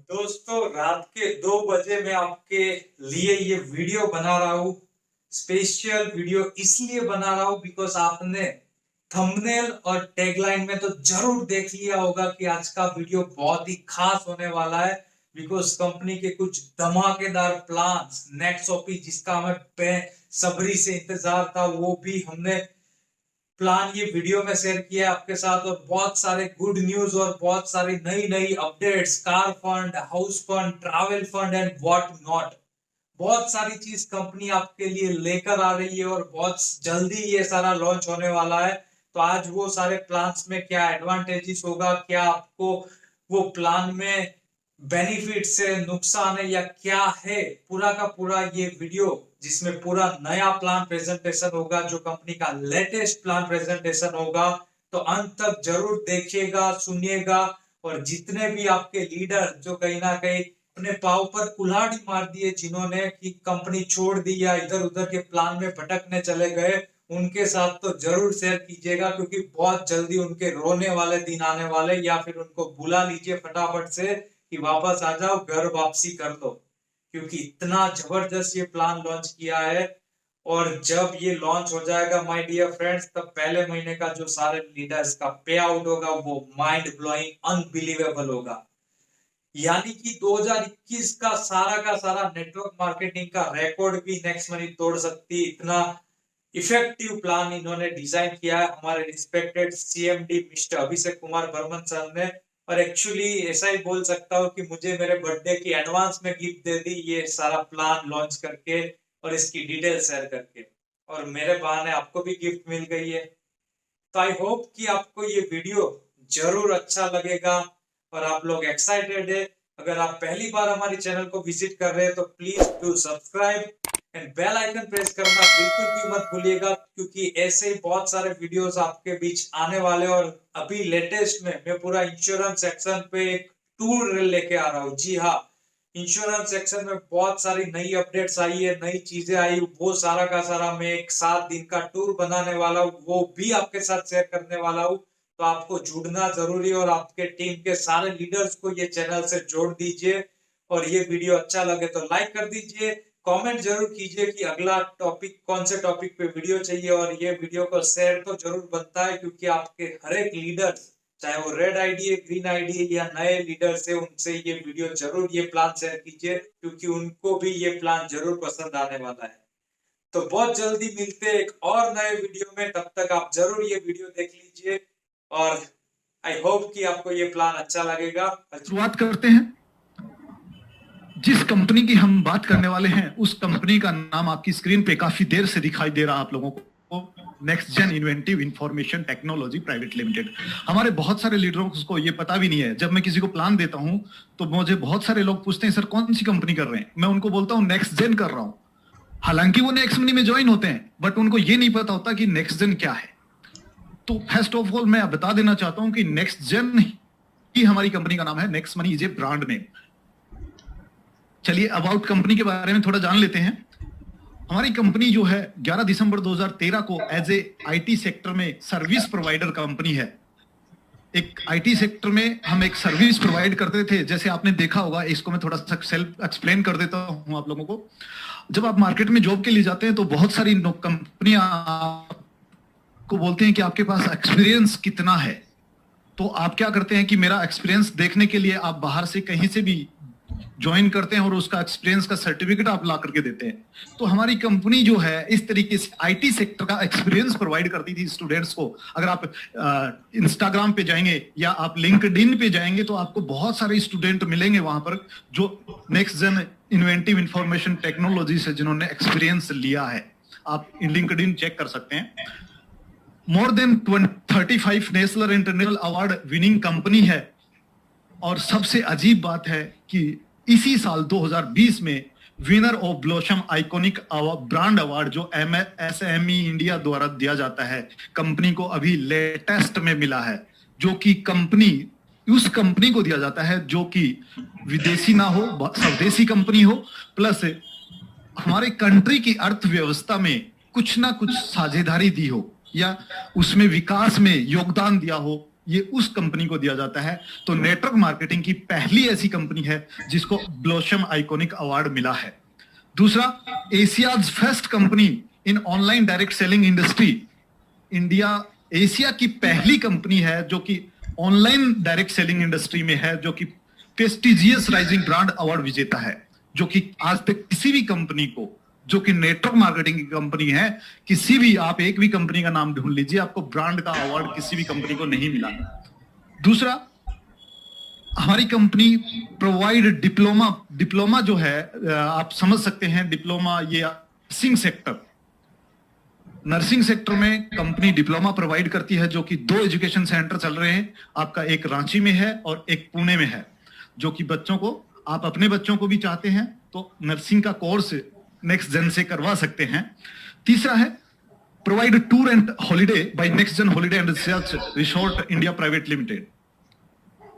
दोस्तों, रात के 2 बजे मैं आपके लिए ये वीडियो बना रहा हूँ। स्पेशल वीडियो इसलिए बना रहा हूँ बिकॉज आपने थंबनेल और टैगलाइन में तो जरूर देख लिया होगा कि आज का वीडियो बहुत ही खास होने वाला है। बिकॉज कंपनी के कुछ धमाकेदार प्लान्स, नेक्स्ट ओपी जिसका हमें बेसब्री से इंतजार था, वो भी हमने प्लान ये वीडियो में शेयर किया है आपके साथ। और बहुत सारे गुड न्यूज और बहुत सारी नई नई updates, car fund, house fund, travel fund and what not. बहुत सारी चीज कंपनी आपके लिए लेकर आ रही है और बहुत जल्दी ये सारा लॉन्च होने वाला है। तो आज वो सारे प्लान्स में क्या एडवांटेजेस होगा, क्या आपको वो प्लान में बेनिफिट से नुकसान है या क्या है, पूरा का पूरा ये वीडियो जिसमें पूरा नया प्लान प्रेजेंटेशन होगा, जो कंपनी का लेटेस्ट प्लान प्रेजेंटेशन होगा। तो अंत तक जरूर देखिएगा, सुनिएगा। और जितने भी आपके लीडर जो कहीं ना कहीं अपने पाव पर कुल्हाड़ी मार दिए, जिन्होंने कि कंपनी छोड़ दी या इधर उधर के प्लान में भटकने चले गए, उनके साथ तो जरूर शेयर कीजिएगा, क्योंकि बहुत जल्दी उनके रोने वाले दिन आने वाले। या फिर उनको बुला लीजिए फटाफट से कि वापस आ जाओ, घर वापसी कर दो, क्योंकि इतना जबरदस्त ये प्लान लॉन्च किया है। और जब ये लॉन्च हो जाएगा माय डियर फ्रेंड्स, तब पहले महीने का जो सारे लीडर्स का पे आउट होगा वो माइंड ब्लोइंग, अनबिलीवेबल होगा। यानी कि 2021 का सारा नेटवर्क मार्केटिंग का रिकॉर्ड भी नेक्स्ट मनी तोड़ सकती है। इतना इफेक्टिव प्लान इन्होंने डिजाइन किया है हमारे respected CMD mister Abhishek Kumar Burman sir ने। और एक्चुअली ऐसा ही बोल सकता हूँ कि मुझे मेरे बर्थडे की एडवांस में गिफ्ट दे दी ये सारा प्लान लॉन्च करके और इसकी डिटेल शेयर करके। और मेरे बहाने आपको भी गिफ्ट मिल गई है। तो आई होप कि आपको ये वीडियो जरूर अच्छा लगेगा और आप लोग एक्साइटेड है। अगर आप पहली बार हमारे चैनल को विजिट कर रहे हैं तो please do subscribe and bell icon press करना बिल्कुल भी मत भूलिएगा, क्योंकि ऐसे ही बहुत सारे वीडियोस आपके बीच आने वाले। और अभी लेटेस्ट में मैं पूरा इंश्योरेंस सेक्शन पे एक टूर लेके आ रहा हूँ। जी हाँ, इंश्योरेंस सेक्शन में बहुत सारी नई अपडेट्स आई है, नई चीजें आई, वो सारा का सारा मैं एक 7 दिन का टूर बनाने वाला हूँ, वो भी आपके साथ शेयर करने वाला हूँ। तो आपको जुड़ना जरूरी है और आपके टीम के सारे लीडर्स को ये चैनल से जोड़ दीजिए। और ये वीडियो अच्छा लगे तो लाइक कर दीजिए, कमेंट जरूर कीजिए कि अगला टॉपिक कौन से टॉपिक पे वीडियो चाहिए। और ये वीडियो को शेयर तो जरूर बनता है, क्योंकि आपके हर एक लीडर्स, चाहे वो रेड आईडी है, ग्रीन आईडी है या नए लीडर से, उनसे ये वीडियो जरूर ये प्लान शेयर कीजिए, क्योंकि उनको भी ये प्लान जरूर पसंद आने वाला है। तो बहुत जल्दी मिलते हैं एक और नए वीडियो में, तब तक आप जरूर ये वीडियो देख लीजिए। और आई होप कि आपको ये प्लान अच्छा लगेगा। शुरुआत करते हैं। जिस कंपनी की हम बात करने वाले हैं उस कंपनी का नाम आपकी स्क्रीन पे काफी देर से दिखाई दे रहा आप लोगों को, next gen inventive information technology private limited. हमारे बहुत सारे लीडरों को ये पता भी नहीं है। जब मैं किसी को प्लान देता हूं तो मुझे बहुत सारे लोग पूछते हैं, सर कौन सी कंपनी कर रहे हैं? मैं उनको बोलता हूं नेक्स्ट जेन कर रहा हूं। हालांकि वो नेक्स्ट मनी में ज्वाइन होते हैं, बट उनको ये नहीं पता होता कि नेक्स्ट जेन क्या है। तो फर्स्ट ऑफ ऑल मैं बता देना चाहता हूं कि नेक्स्ट जेन ही हमारी कंपनी का नाम है। Next money is a brand name. चलिए अबाउट कंपनी के बारे में थोड़ा जान लेते हैं। हमारी कंपनी जो है 11 दिसंबर 2013 को एज ए आईटी सेक्टर में सर्विस प्रोवाइडर कंपनी है। एक आईटी सेक्टर में हम एक सर्विस प्रोवाइड करते थे, जैसे आपने देखा होगा। इसको मैं थोड़ा सा सेल्फ एक्सप्लेन कर देता हूं आप लोगों को। जब आप मार्केट में जॉब के लिए जाते हैं तो बहुत सारी कंपनियां को बोलते हैं कि आपके पास एक्सपीरियंस कितना है। तो आप क्या करते हैं कि मेरा एक्सपीरियंस देखने के लिए आप बाहर से कहीं से भी ज्वाइन करते हैं और उसका एक्सपीरियंस का सर्टिफिकेट आप ला करके देते हैं। तो हमारी कंपनी जो है इस तरीके से आईटी सेक्टर का एक्सपीरियंस प्रोवाइड करती थी स्टूडेंट्स को। अगर आप इंस्टाग्राम पे जाएंगे या आप लिंक्डइन पे जाएंगे तो आपको बहुत सारे स्टूडेंट मिलेंगे वहां पर जो next gen inventive information technology से जिन्होंने एक्सपीरियंस लिया है। आप लिंक्डइन चेक कर सकते हैं। More than 35 national international award winning company है। और सबसे अजीब बात है कि इसी साल 2020 में winner of blossom iconic brand award जो एमएसएमई इंडिया द्वारा दिया जाता है, कंपनी को अभी लेटेस्ट में मिला है। जो कि कंपनी उस कंपनी को दिया जाता है जो कि विदेशी ना हो, स्वदेशी कंपनी हो, प्लस हमारे कंट्री की अर्थव्यवस्था में कुछ ना कुछ साझेदारी दी हो या उसमें विकास में योगदान दिया हो। ये उस कंपनी को दिया जाता है। तो नेटवर्क मार्केटिंग की पहली ऐसी कंपनी है जिसको ब्लॉसम आइकॉनिक अवार्ड मिला है। दूसरा, एशियाज फर्स्ट कंपनी इन online direct selling industry. India Asia की पहली कंपनी है जो कि ऑनलाइन डायरेक्ट सेलिंग इंडस्ट्री में है, जो कि प्रेस्टिजियस राइजिंग ब्रांड अवार्ड विजेता है, जो कि आज तक किसी भी कंपनी को, जो कि नेटवर्क मार्केटिंग की कंपनी है, किसी भी, आप एक भी कंपनी का नाम ढूंढ लीजिए, आपको ब्रांड का अवार्ड किसी भी कंपनी को नहीं मिला। दूसरा, हमारी कंपनी प्रोवाइड डिप्लोमा जो है, आप समझ सकते हैं डिप्लोमा, ये नर्सिंग सेक्टर में कंपनी डिप्लोमा प्रोवाइड करती है, जो कि 2 एजुकेशन सेंटर चल रहे हैं, आपका एक रांची में है और एक पुणे में है, जो कि बच्चों को, आप अपने बच्चों को भी चाहते हैं तो नर्सिंग का कोर्स नेक्स्ट जेन से करवा सकते हैं। तीसरा है provide tour and holiday by next gen holiday and research resort India private limited.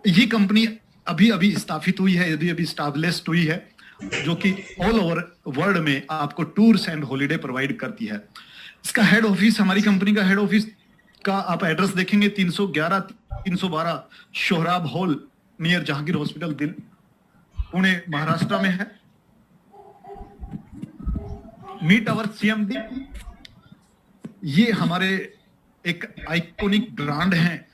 ये कंपनी अभी अभी स्थापित हुई है, अभी अभी स्टैब्लिश्ड हुई है, जो कि ऑल ओवर वर्ल्ड में आपको टूर्स एंड हॉलिडे प्रोवाइड करती है। इसका हेड ऑफिस, हमारी कंपनी का हेड ऑफिस का आप एड्रेस देखेंगे 311-312 Sohrab hall near Jahangir hospital, Pune Maharashtra में है। मीट आवर सीएमडी, ये हमारे एक आइकॉनिक ब्रांड है,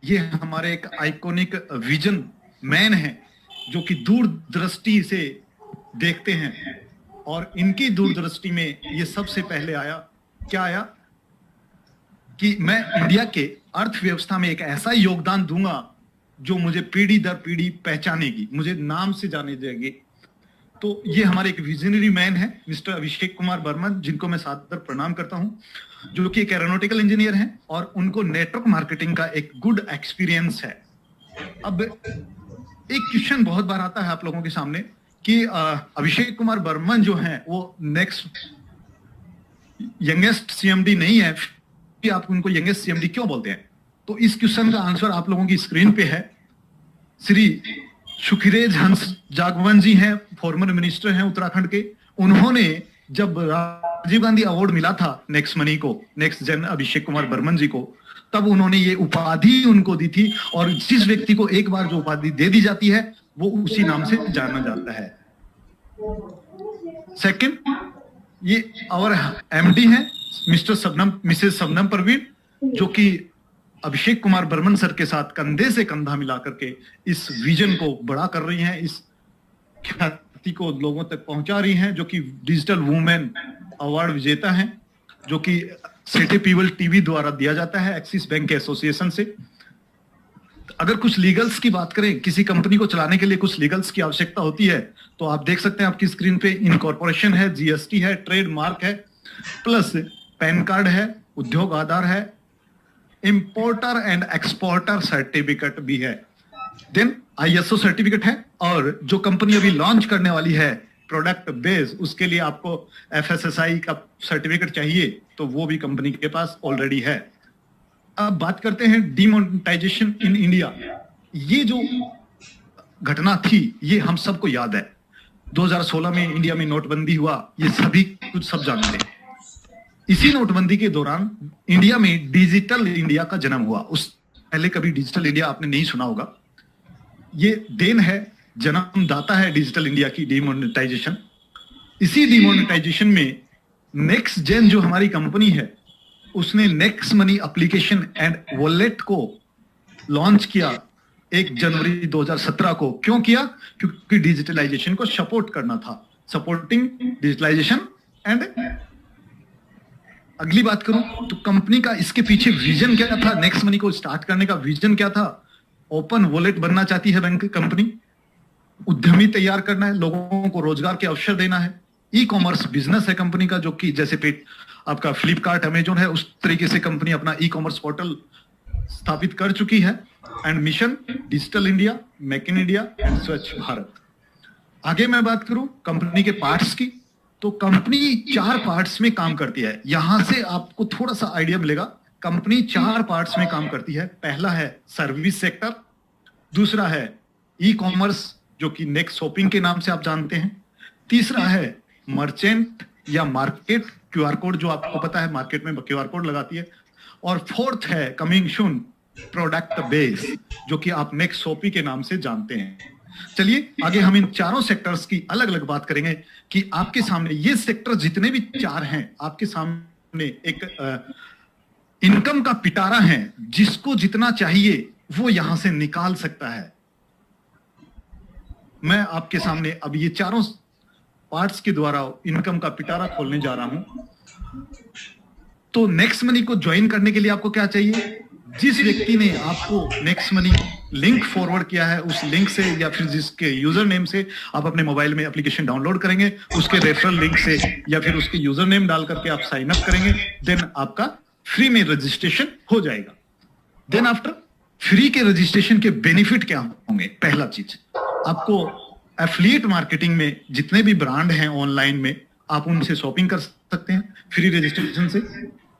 ये हमारे एक आइकॉनिक विजन मैन है, जो कि दूरदृष्टि से देखते हैं, और इनकी दूरदृष्टि में ये सबसे पहले आया, क्या आया कि मैं इंडिया के अर्थव्यवस्था में एक ऐसा योगदान दूंगा जो मुझे पीढ़ी दर पीढ़ी पहचानेगी, मुझे नाम से जाने देगी। तो ये हमारे एक विजनरी मैन है मिस्टर अभिषेक कुमार बर्मन, जिनको मैं सादर प्रणाम करता हूं, जो कि एक एरोनॉटिकल इंजीनियर हैं और उनको नेटवर्क मार्केटिंग का एक गुड एक्सपीरियंस है। अब एक क्वेश्चन बहुत बार आता है आप लोगों के सामने कि अभिषेक कुमार बर्मन जो हैं वो नेक्स्ट यंगेस्ट सीएमडी नहीं है, कि आप उनको यंगेस्ट सीएमडी क्यों बोलते हैं? तो इस क्वेश्चन का आंसर आप लोगों की स्क्रीन पे है। श्री सुखिरेज हंस जागवन जी हैं, फॉर्मर मिनिस्टर हैं उत्तराखंड के। उन्होंने जब राजीव गांधी अवार्ड मिला था नेक्स्ट मनी को, नेक्स्ट जेन अभिषेक कुमार बर्मन जी को, तब उन्होंने ये उपाधि उनको दी थी, और जिस व्यक्ति को एक बार जो उपाधि दे दी जाती है वो उसी नाम से जाना जाता है। सेकंड, ये और एमडी हैं मिसेस शबनम परवीन, जो कि अभिषेक कुमार बर्मन सर के साथ कंधे से कंधा मिला करके इस विजन को बड़ा कर रही हैं, इस ख्याति को लोगों तक पहुंचा रही हैं, जो कि डिजिटल वुमेन अवार्ड विजेता हैं, जो कि सिटी पीपल टीवी द्वारा दिया जाता है एक्सिस बैंक के एसोसिएशन से। अगर कुछ लीगल्स की बात करें, किसी कंपनी को चलाने के लिए कुछ लीगल्स की आवश्यकता होती है, तो आप देख सकते हैं आपकी स्क्रीन पे, इनकॉर्पोरेशन है, जीएसटी है, ट्रेडमार्क है, प्लस पैन कार्ड है, उद्योग आधार है, इंपोर्टर एंड एक्सपोर्टर सर्टिफिकेट भी है, देन आईएसओ सर्टिफिकेट है, और जो कंपनी अभी लॉन्च करने वाली है प्रोडक्ट बेस, उसके लिए आपको एफएसएसआई का सर्टिफिकेट चाहिए, तो वो भी कंपनी के पास ऑलरेडी है। अब बात करते हैं डिमोनेटाइजेशन इन इंडिया। ये जो घटना थी ये हम सबको याद है, 2016 में इंडिया में नोटबंदी हुआ, ये सभी कुछ सब जानते हैं। इसी नोटबंदी के दौरान इंडिया में डिजिटल इंडिया का जन्म हुआ। उस पहले कभी डिजिटल इंडिया आपने नहीं सुना होगा। ये देन है, जन्मदाता है डिजिटल इंडिया की डिमोनेटाइजेशन। इसी डिमोनेटाइजेशन में नेक्स्ट जेन जो हमारी कंपनी है, उसने next money application and wallet को लॉन्च किया 1 जनवरी 2017 को। क्यों किया? क्योंकि डिजिटलाइजेशन को सपोर्ट करना था, सपोर्टिंग डिजिटलाइजेशन। एंड अगली बात करूं तो कंपनी का इसके पीछे विजन क्या था, नेक्स्ट मनी को स्टार्ट करने का विजन क्या था? ओपन वॉलेट बनना चाहती है बैंक कंपनी, उद्यमी तैयार करना है, लोगों को रोजगार के अवसर देना है। ई कॉमर्स बिजनेस है कंपनी का, जो कि जैसे आपका फ्लिपकार्ट, अमेजोन है, उस तरीके से कंपनी अपना ई कॉमर्स पोर्टल स्थापित कर चुकी है। And mission digital India, make in India and स्वच्छ भारत। आगे मैं बात करूं कंपनी के पार्ट्स की, तो कंपनी 4 पार्ट्स में काम करती है। यहां से आपको थोड़ा सा आइडिया मिलेगा। कंपनी 4 पार्ट्स में काम करती है। पहला है सर्विस सेक्टर, दूसरा है ई कॉमर्स जो कि नेक्स्ट शॉपिंग के नाम से आप जानते हैं, तीसरा है मर्चेंट या मार्केट, क्यूआर कोड जो आपको पता है मार्केट में क्यूआर कोड लगाती है, और फोर्थ है कमिंग सून प्रोडक्ट बेस, जो कि आप नेक्सोपी के नाम से जानते हैं। चलिए आगे हम इन चारों सेक्टर्स की अलग अलग बात करेंगे कि आपके सामने ये सेक्टर जितने भी चार हैं, आपके सामने एक इनकम का पिटारा है, जिसको जितना चाहिए वो यहां से निकाल सकता है। मैं आपके सामने अब ये चारों पार्ट्स के द्वारा इनकम का पिटारा खोलने जा रहा हूं। तो नेक्स्ट मनी को ज्वाइन करने के लिए आपको क्या चाहिए? जिस व्यक्ति ने आपको नेक्स्ट मनी लिंक फॉरवर्ड किया है, उस लिंक से या फिर जिसके यूजर नेम से आप अपने मोबाइल में एप्लीकेशन डाउनलोड करेंगे, उसके रेफरल लिंक से या फिर उसके यूजर नेम डाल करके आप साइन अप करेंगे, देन आपका फ्री में रजिस्ट्रेशन हो जाएगा। देन आफ्टर फ्री के रजिस्ट्रेशन के बेनिफिट क्या होंगे? पहला चीज, आपको एफिलिएट मार्केटिंग में जितने भी ब्रांड हैं ऑनलाइन में, आप उनसे शॉपिंग कर सकते हैं फ्री रजिस्ट्रेशन से।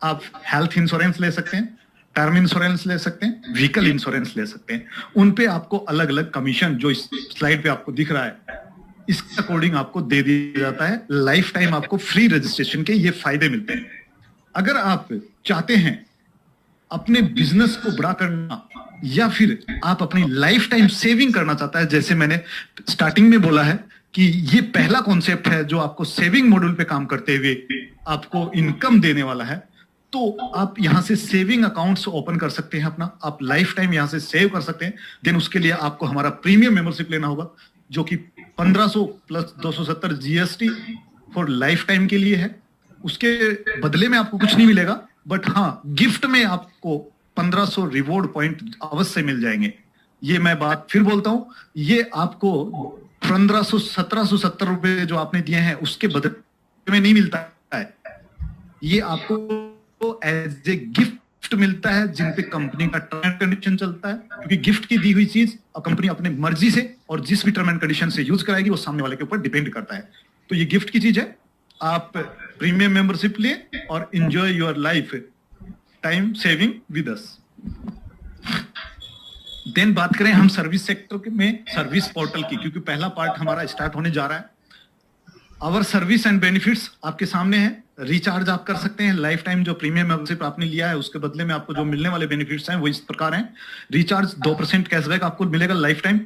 आप हेल्थ इंश्योरेंस ले सकते हैं, टर्म इंश्योरेंस ले सकते हैं, व्हीकल इंश्योरेंस ले सकते हैं। उन पे आपको अलग अलग कमीशन, जो इस स्लाइड पे आपको दिख रहा है, इसके अकॉर्डिंग आपको दे दिया जाता है। लाइफ टाइम आपको फ्री रजिस्ट्रेशन के ये फायदे मिलते हैं। अगर आप चाहते हैं अपने बिजनेस को बड़ा करना, या फिर आप अपनी लाइफ टाइम सेविंग करना चाहता है, जैसे मैंने स्टार्टिंग में बोला है कि ये पहला कॉन्सेप्ट है जो आपको सेविंग मॉड्यूल पे काम करते हुए आपको इनकम देने वाला है, तो आप यहां से सेविंग अकाउंट्स ओपन कर सकते हैं अपना, आप लाइफ टाइम यहां से सेव कर सकते हैं। देन उसके लिए आपको हमारा प्रीमियम मेंबरशिप लेना होगा, जो कि 1500 plus 270 GST for life time के लिए है। उसके बदले में आपको कुछ नहीं मिलेगा, बट हाँ, गिफ्ट में आपको 1500 रिवॉर्ड पॉइंट अवश्य मिल जाएंगे। ये मैं बात फिर बोलता हूं, ये आपको 1770 रुपए जो आपने दिए हैं उसके बदले में नहीं मिलता है, ये आपको एज ए गिफ्ट मिलता है, जिन पे कंपनी का टर्म एंड कंडीशन चलता है। क्योंकि गिफ्ट की दी हुई चीज कंपनी अपने मर्जी से और जिस भी टर्म एंड कंडीशन से यूज कराएगी वो सामने वाले के ऊपर डिपेंड करता है। तो ये गिफ्ट की चीज है। आप प्रीमियम मेंबरशिप लिए और enjoy your lifetime saving with us. Then बात करें हम सर्विस सेक्टर में सर्विस पोर्टल की, क्योंकि पहला पार्ट हमारा स्टार्ट होने जा रहा है। आवर सर्विस एंड बेनिफिट्स आपके सामने है। रिचार्ज आप कर सकते हैं, लाइफ टाइम जो प्रीमियम मेंबरशिप आपने लिया है उसके बदले में आपको जो मिलने वाले बेनिफिट्स हैं वो इस प्रकार हैं। रिचार्ज 2% कैशबैक आपको मिलेगा लाइफ टाइम।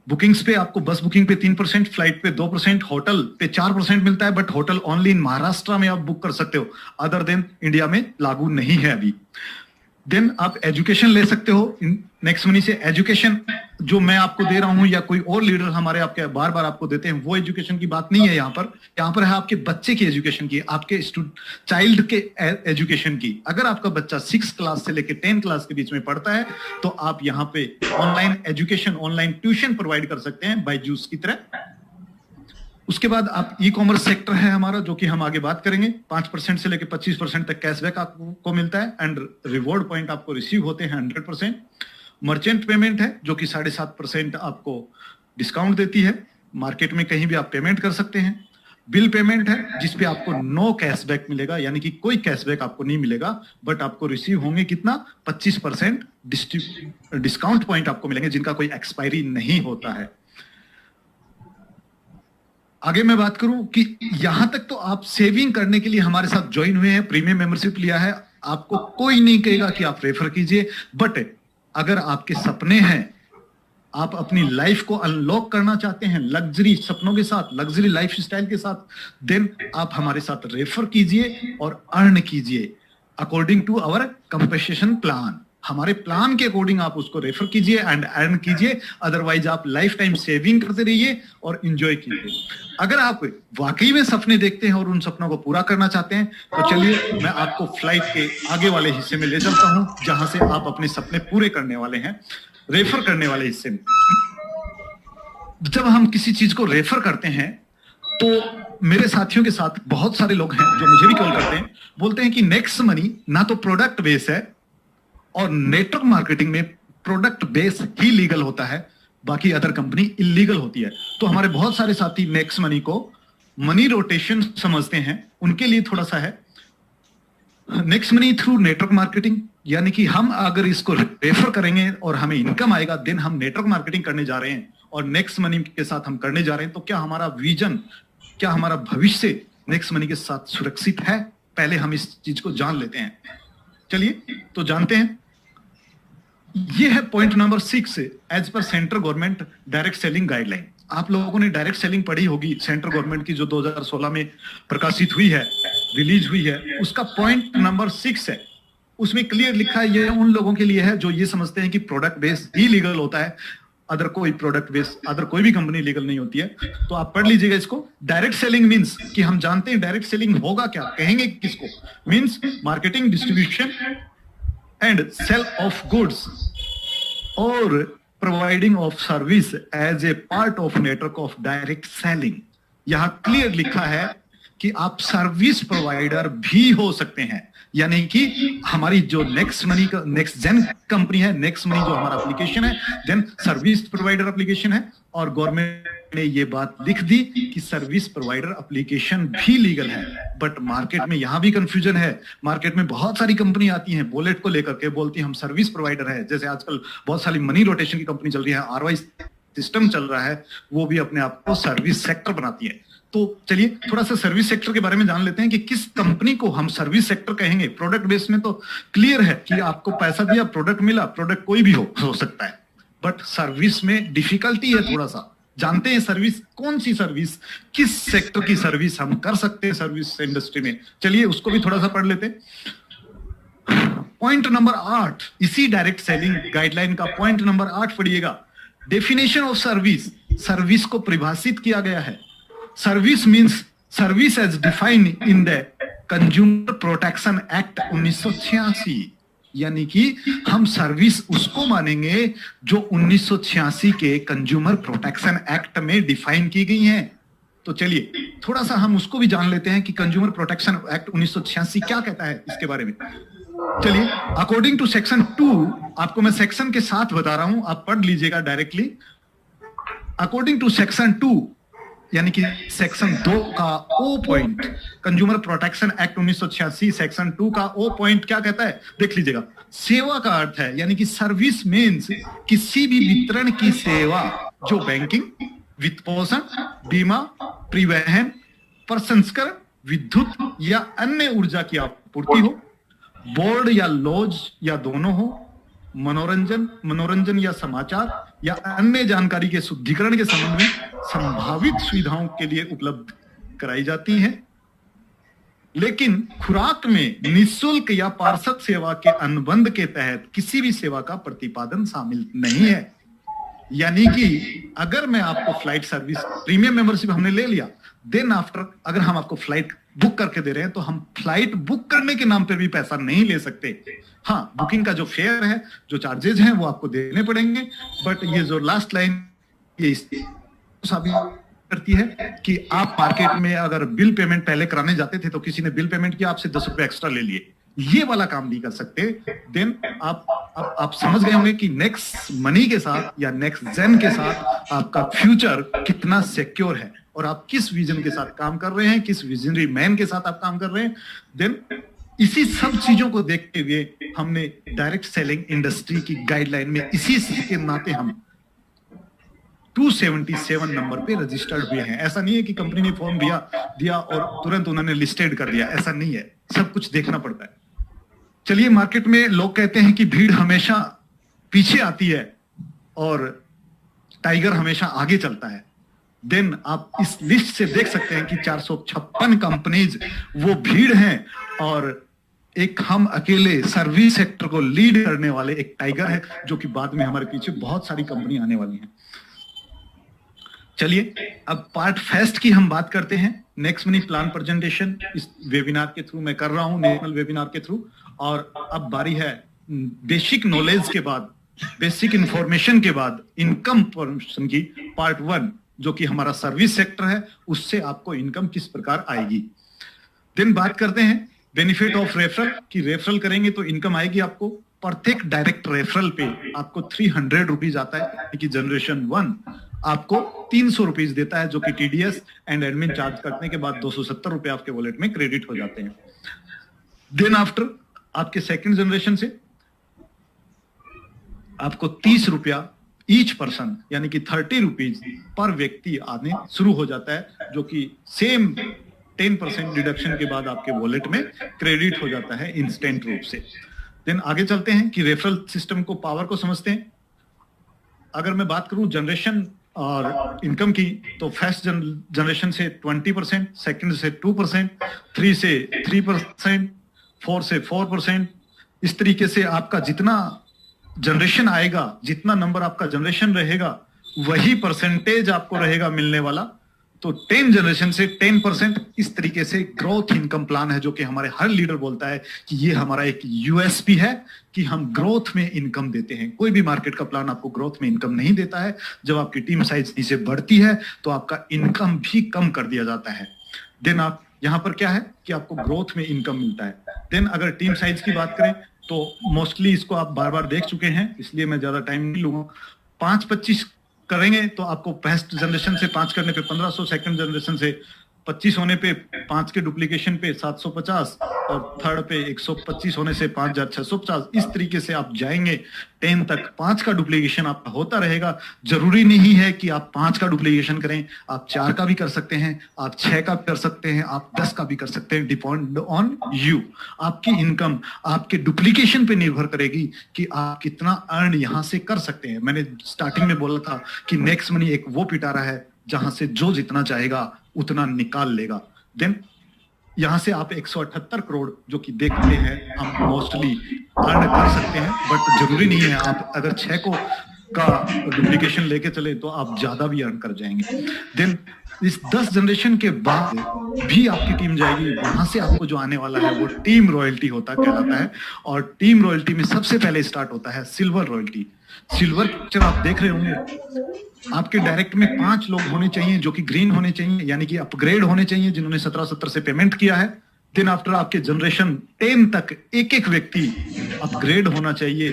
बुकिंग्स पे आपको बस बुकिंग पे 3%, फ्लाइट पे 2%, होटल पे 4% मिलता है, but hotel only in Maharashtra में आप बुक कर सकते हो, अदर देन इंडिया में लागू नहीं है अभी। देन आप एजुकेशन ले सकते हो नेक्स्ट मनी से। एजुकेशन जो मैं आपको दे रहा हूं या कोई और लीडर हमारे आपके बार बार आपको देते हैं, वो एजुकेशन की बात नहीं है यहाँ पर है आपके बच्चे की एजुकेशन की, आपके चाइल्ड के एजुकेशन की। अगर आपका बच्चा 6 क्लास से लेकर 10 क्लास के बीच में पढ़ता है तो आप यहाँ पे online education, online tuition provide कर सकते हैं बायजूस की तरह। उसके बाद आप ई कॉमर्स सेक्टर है हमारा, जो कि हम आगे बात करेंगे। 5% से लेकर 25% तक कैशबैक आपको मिलता है एंड रिवॉर्ड पॉइंट आपको रिसीव होते हैं 100%। मर्चेंट पेमेंट है जो कि 7.5% आपको डिस्काउंट देती है, मार्केट में कहीं भी आप पेमेंट कर सकते हैं। बिल पेमेंट है जिसपे आपको नो कैशबैक मिलेगा, यानी कि कोई कैशबैक आपको नहीं मिलेगा, बट आपको रिसीव होंगे कितना 25% डिस्काउंट पॉइंट आपको मिलेंगे, जिनका कोई एक्सपायरी नहीं होता है। आगे मैं बात करूं कि यहां तक तो आप सेविंग करने के लिए हमारे साथ ज्वाइन हुए हैं, प्रीमियम मेंबरशिप लिया है, आपको कोई नहीं कहेगा कि आप रेफर कीजिए। बट अगर आपके सपने हैं, आप अपनी लाइफ को अनलॉक करना चाहते हैं लग्जरी सपनों के साथ, लग्जरी लाइफ स्टाइल के साथ, देन आप हमारे साथ रेफर कीजिए और अर्न कीजिए according to our compensation plan. हमारे प्लान के अकॉर्डिंग आप उसको रेफर कीजिए एंड अर्न कीजिए, अदरवाइज आप लाइफ टाइम सेविंग करते रहिए और एंजॉय कीजिए। अगर आप वाकई में सपने देखते हैं और उन सपनों को पूरा करना चाहते हैं तो चलिए मैं आपको फ्लाइट के आगे वाले हिस्से में ले चलता हूं, जहां से आप अपने सपने पूरे करने वाले हैं, रेफर करने वाले हिस्से में। जब हम किसी चीज को रेफर करते हैं तो मेरे साथियों के साथ बहुत सारे लोग हैं जो मुझे भी कॉल करते हैं, बोलते हैं कि नेक्स्ट मनी ना तो प्रोडक्ट बेस है और नेटवर्क मार्केटिंग में प्रोडक्ट बेस ही लीगल होता है, बाकी अदर कंपनी इलीगल होती है। तो हमारे बहुत सारे साथी नेक्स्ट मनी को मनी रोटेशन समझते हैं, उनके लिए थोड़ा सा है next money through network marketing, यानी कि हम अगर इसको रेफर करेंगे और हमें इनकम आएगा, देन हम नेटवर्क मार्केटिंग करने जा रहे हैं और नेक्स्ट मनी के साथ हम करने जा रहे हैं। तो क्या हमारा विजन, क्या हमारा भविष्य नेक्स्ट मनी के साथ सुरक्षित है? पहले हम इस चीज को जान लेते हैं। चलिए तो जानते हैं। ये है point number 6 as per central government direct selling guideline. आप लोगों ने डायरेक्ट सेलिंग पढ़ी होगी सेंट्रल गवर्नमेंट की, जो 2016 में प्रकाशित हुई है, रिलीज हुई है। उसका पॉइंट नंबर 6 है, उसमें क्लियर लिखा है, ये उन लोगों के लिए है जो ये समझते हैं कि प्रोडक्ट बेस ही लीगल होता है, अदर कोई प्रोडक्ट बेस, अदर कोई भी कंपनी लीगल नहीं होती है। तो आप पढ़ लीजिएगा इसको। डायरेक्ट सेलिंग मींस कि हम जानते हैं डायरेक्ट सेलिंग होगा क्या, कहेंगे किसको, means marketing, distribution and sale of goods और providing of service as a part of network of direct selling. यहां क्लियर लिखा है कि आप सर्विस प्रोवाइडर भी हो सकते हैं, यानी कि हमारी जो नेक्स्ट मनी का नेक्स्ट जेन कंपनी है, नेक्स्ट मनी जो हमारा एप्लीकेशन है, देन सर्विस प्रोवाइडर एप्लीकेशन है, और गवर्नमेंट ने ये बात लिख दी कि सर्विस प्रोवाइडर एप्लीकेशन भी लीगल है। बट मार्केट में यहां भी कंफ्यूजन है। मार्केट में बहुत सारी कंपनी आती हैं बुलेट को लेकर के, बोलती हैं हम सर्विस प्रोवाइडर है। जैसे आजकल बहुत सारी मनी रोटेशन की कंपनी चल रही है, आरवाई सिस्टम चल रहा है, वो भी अपने आप को सर्विस सेक्टर बनाती है। तो चलिए थोड़ा सा सर्विस सेक्टर के बारे में जान लेते हैं कि किस कंपनी को हम सर्विस सेक्टर कहेंगे। प्रोडक्ट बेस में तो क्लियर है कि आपको पैसा दिया, प्रोडक्ट मिला, प्रोडक्ट कोई भी हो सकता है। बट सर्विस में डिफिकल्टी है थोड़ा सा। जानते हैं सर्विस, कौन सी सर्विस, किस सेक्टर की सर्विस हम कर सकते हैं सर्विस इंडस्ट्री में। चलिए उसको भी थोड़ा सा पढ़ लेते हैं। पॉइंट नंबर 8, इसी डायरेक्ट सेलिंग गाइडलाइन का पॉइंट नंबर 8 पढ़िएगा। डेफिनेशन ऑफ सर्विस, सर्विस को परिभाषित किया गया है। Service means service as defined in the consumer protection act 1986, यानी कि हम सर्विस उसको मानेंगे जो 1986 के कंज्यूमर प्रोटेक्शन एक्ट में डिफाइन की गई हैं। तो चलिए थोड़ा सा हम उसको भी जान लेते हैं कि कंज्यूमर प्रोटेक्शन एक्ट 1986 क्या कहता है इसके बारे में। चलिए, अकॉर्डिंग टू सेक्शन 2, आपको मैं सेक्शन के साथ बता रहा हूं, आप पढ़ लीजिएगा डायरेक्टली। अकॉर्डिंग टू सेक्शन 2, यानी कि सेक्शन 2 का O point, consumer protection act 1986 section 2 का ओ पॉइंट क्या कहता है, देख लीजिएगा। सेवा का अर्थ है, यानी कि सर्विस मीन्स किसी भी वितरण की सेवा जो बैंकिंग, वित्त पोषण, बीमा, परिवहन, प्रसंस्करण, विद्युत या अन्य ऊर्जा की आपूर्ति हो, बोर्ड या लॉज या दोनों हो, मनोरंजन या समाचार या अन्य जानकारी के शुद्धिकरण के संबंध में संभावित सुविधाओं के लिए उपलब्ध कराई जाती हैं। लेकिन खुराक में निःशुल्क या पार्षद सेवा के अनुबंध के तहत किसी भी सेवा का प्रतिपादन शामिल नहीं है। यानी कि अगर मैं आपको फ्लाइट सर्विस प्रीमियम मेंबरशिप हमने ले लिया, देन आफ्टर अगर हम आपको फ्लाइट बुक करके दे रहे हैं तो हम फ्लाइट बुक करने के नाम पे भी पैसा नहीं ले सकते। हाँ, बुकिंग का जो फेयर है, जो चार्जेज हैं वो आपको देने पड़ेंगे। बट ये जो लास्ट लाइन ये साबित करती है कि आप मार्केट में अगर बिल पेमेंट पहले कराने जाते थे तो किसी ने बिल पेमेंट किया, आपसे 10 रुपए एक्स्ट्रा ले लिए, ये वाला काम नहीं कर सकते। देन आप समझ गए होंगे कि नेक्स्ट मनी के साथ या नेक्स्ट जेन के साथ आपका फ्यूचर कितना सिक्योर है और आप किस विजन के साथ काम कर रहे हैं, किस विजनरी मैन के साथ आप काम कर रहे हैं। देन इसी सब चीजों को देखते हुए हमने डायरेक्ट सेलिंग इंडस्ट्री की गाइडलाइन में इसी के नाते हम 277 नंबर पे रजिस्टर्ड हुए हैं। ऐसा नहीं है कि कंपनी ने फॉर्म दिया और तुरंत उन्होंने लिस्टेड कर दिया, ऐसा नहीं है, सब कुछ देखना पड़ता है। चलिए, मार्केट में लोग कहते हैं कि भीड़ हमेशा पीछे आती है और टाइगर हमेशा आगे चलता है। देन आप इस लिस्ट से देख सकते हैं कि 456 कंपनीज वो भीड़ हैं और एक हम अकेले सर्विस सेक्टर को लीड करने वाले एक टाइगर है, जो कि बाद में हमारे पीछे बहुत सारी कंपनी आने वाली हैं। चलिए, अब पार्ट फेस्ट की हम बात करते हैं। नेक्स्ट मनी प्लान प्रेजेंटेशन इस वेबिनार के थ्रू मैं कर रहा हूं, नेशनल वेबिनार के थ्रू। और अब बारी है बेसिक नॉलेज के बाद, बेसिक इंफॉर्मेशन के बाद इनकम फॉर्मेशन की पार्ट 1, जो कि हमारा सर्विस सेक्टर है, उससे आपको इनकम किस प्रकार आएगी। देन बात करते हैं बेनिफिट ऑफ रेफरल की, रेफरल करेंगे तो इनकम आएगी आपको। प्रत्येक डायरेक्ट रेफरल पे आपको 300 रुपीज आता है, कि जनरेशन 1 आपको 300 रुपीज देता है, जो कि टीडीएस एंड एडमिन चार्ज कटने के बाद 270 रुपए आपके वॉलेट में क्रेडिट हो जाते हैं। देन आफ्टर आपके सेकंड जनरेशन से आपको 30 रुपया ईच पर्सन, यानी कि 30 रुपीज पर व्यक्ति आने शुरू हो जाता है, जो कि सेम 10% डिडक्शन के बाद आपके वॉलेट में क्रेडिट हो जाता है इंस्टेंट रूप से। देन आगे चलते हैं कि रेफरल सिस्टम को, पावर को समझते हैं। अगर मैं बात करूं जनरेशन और इनकम की, तो फर्स्ट जनरेशन से 20%, सेकंड से 2%, 3 से 3%, 4 से 4%। इस तरीके से आपका जितना जनरेशन आएगा, जितना नंबर आपका जनरेशन रहेगा, वही परसेंटेज आपको रहेगा मिलने वाला। तो 10 जनरेशन से 10%, इस तरीके से ग्रोथ इनकम प्लान है, जो कि हमारे हर लीडर बोलता है कि ये हमारा एक यूएसपी है कि हम ग्रोथ में इनकम देते हैं। कोई भी मार्केट का प्लान आपको ग्रोथ में इनकम नहीं देता है। जब आपकी टीम साइज नीचे बढ़ती है तो आपका इनकम भी कम कर दिया जाता है। देन आप यहां पर क्या है कि आपको ग्रोथ में इनकम मिलता है। देन अगर टीम साइज की बात करें तो मोस्टली इसको आप बार बार देख चुके हैं, इसलिए मैं ज्यादा टाइम नहीं लूंगा। 5-25 करेंगे तो आपको फर्स्ट जनरेशन से 5 करने पे 1500, सेकंड जनरेशन से 25 होने पे 5 के डुप्लीकेशन पे 750 और थर्ड पे 125 होने से 5650। इस तरीके से आप जाएंगे 10 तक। 5 का डुप्लीकेशन आपका होता रहेगा। जरूरी नहीं है कि आप 5 का डुप्लीकेशन करें, आप 4 का भी कर सकते हैं, आप 6 का भी कर सकते हैं, आप 10 का भी कर सकते हैं। Depend on you. आपकी इनकम आपके डुप्लीकेशन पे निर्भर करेगी कि आप कितना अर्न यहां से कर सकते हैं। मैंने स्टार्टिंग में बोला था कि नेक्स्ट मनी एक वो पिटारा है जहां से जो जितना चाहेगा उतना निकाल लेगा। देन यहां से आप 178 करोड़ जो कि देखते हैं हम मोस्टली अर्न कर सकते हैं, बट जरूरी नहीं है। आप अगर 6 को का डुप्लीकेशन लेके चले तो आप ज्यादा भी अर्न कर जाएंगे। देन इस 10 जनरेशन के बाद भी आपकी टीम जाएगी, वहां से आपको जो आने वाला है वो टीम रॉयल्टी होता कहलाता है। और टीम रॉयल्टी में सबसे पहले स्टार्ट होता है सिल्वर रॉयल्टी। सिल्वर पिक्चर आप देख रहे होंगे। आपके डायरेक्ट में 5 लोग होने चाहिए जो कि ग्रीन होने चाहिए, यानी कि अपग्रेड होने चाहिए, जिन्होंने 1770 से पेमेंट किया है। देन आफ्टर आपके जनरेशन 10 तक एक एक व्यक्ति अपग्रेड होना चाहिए।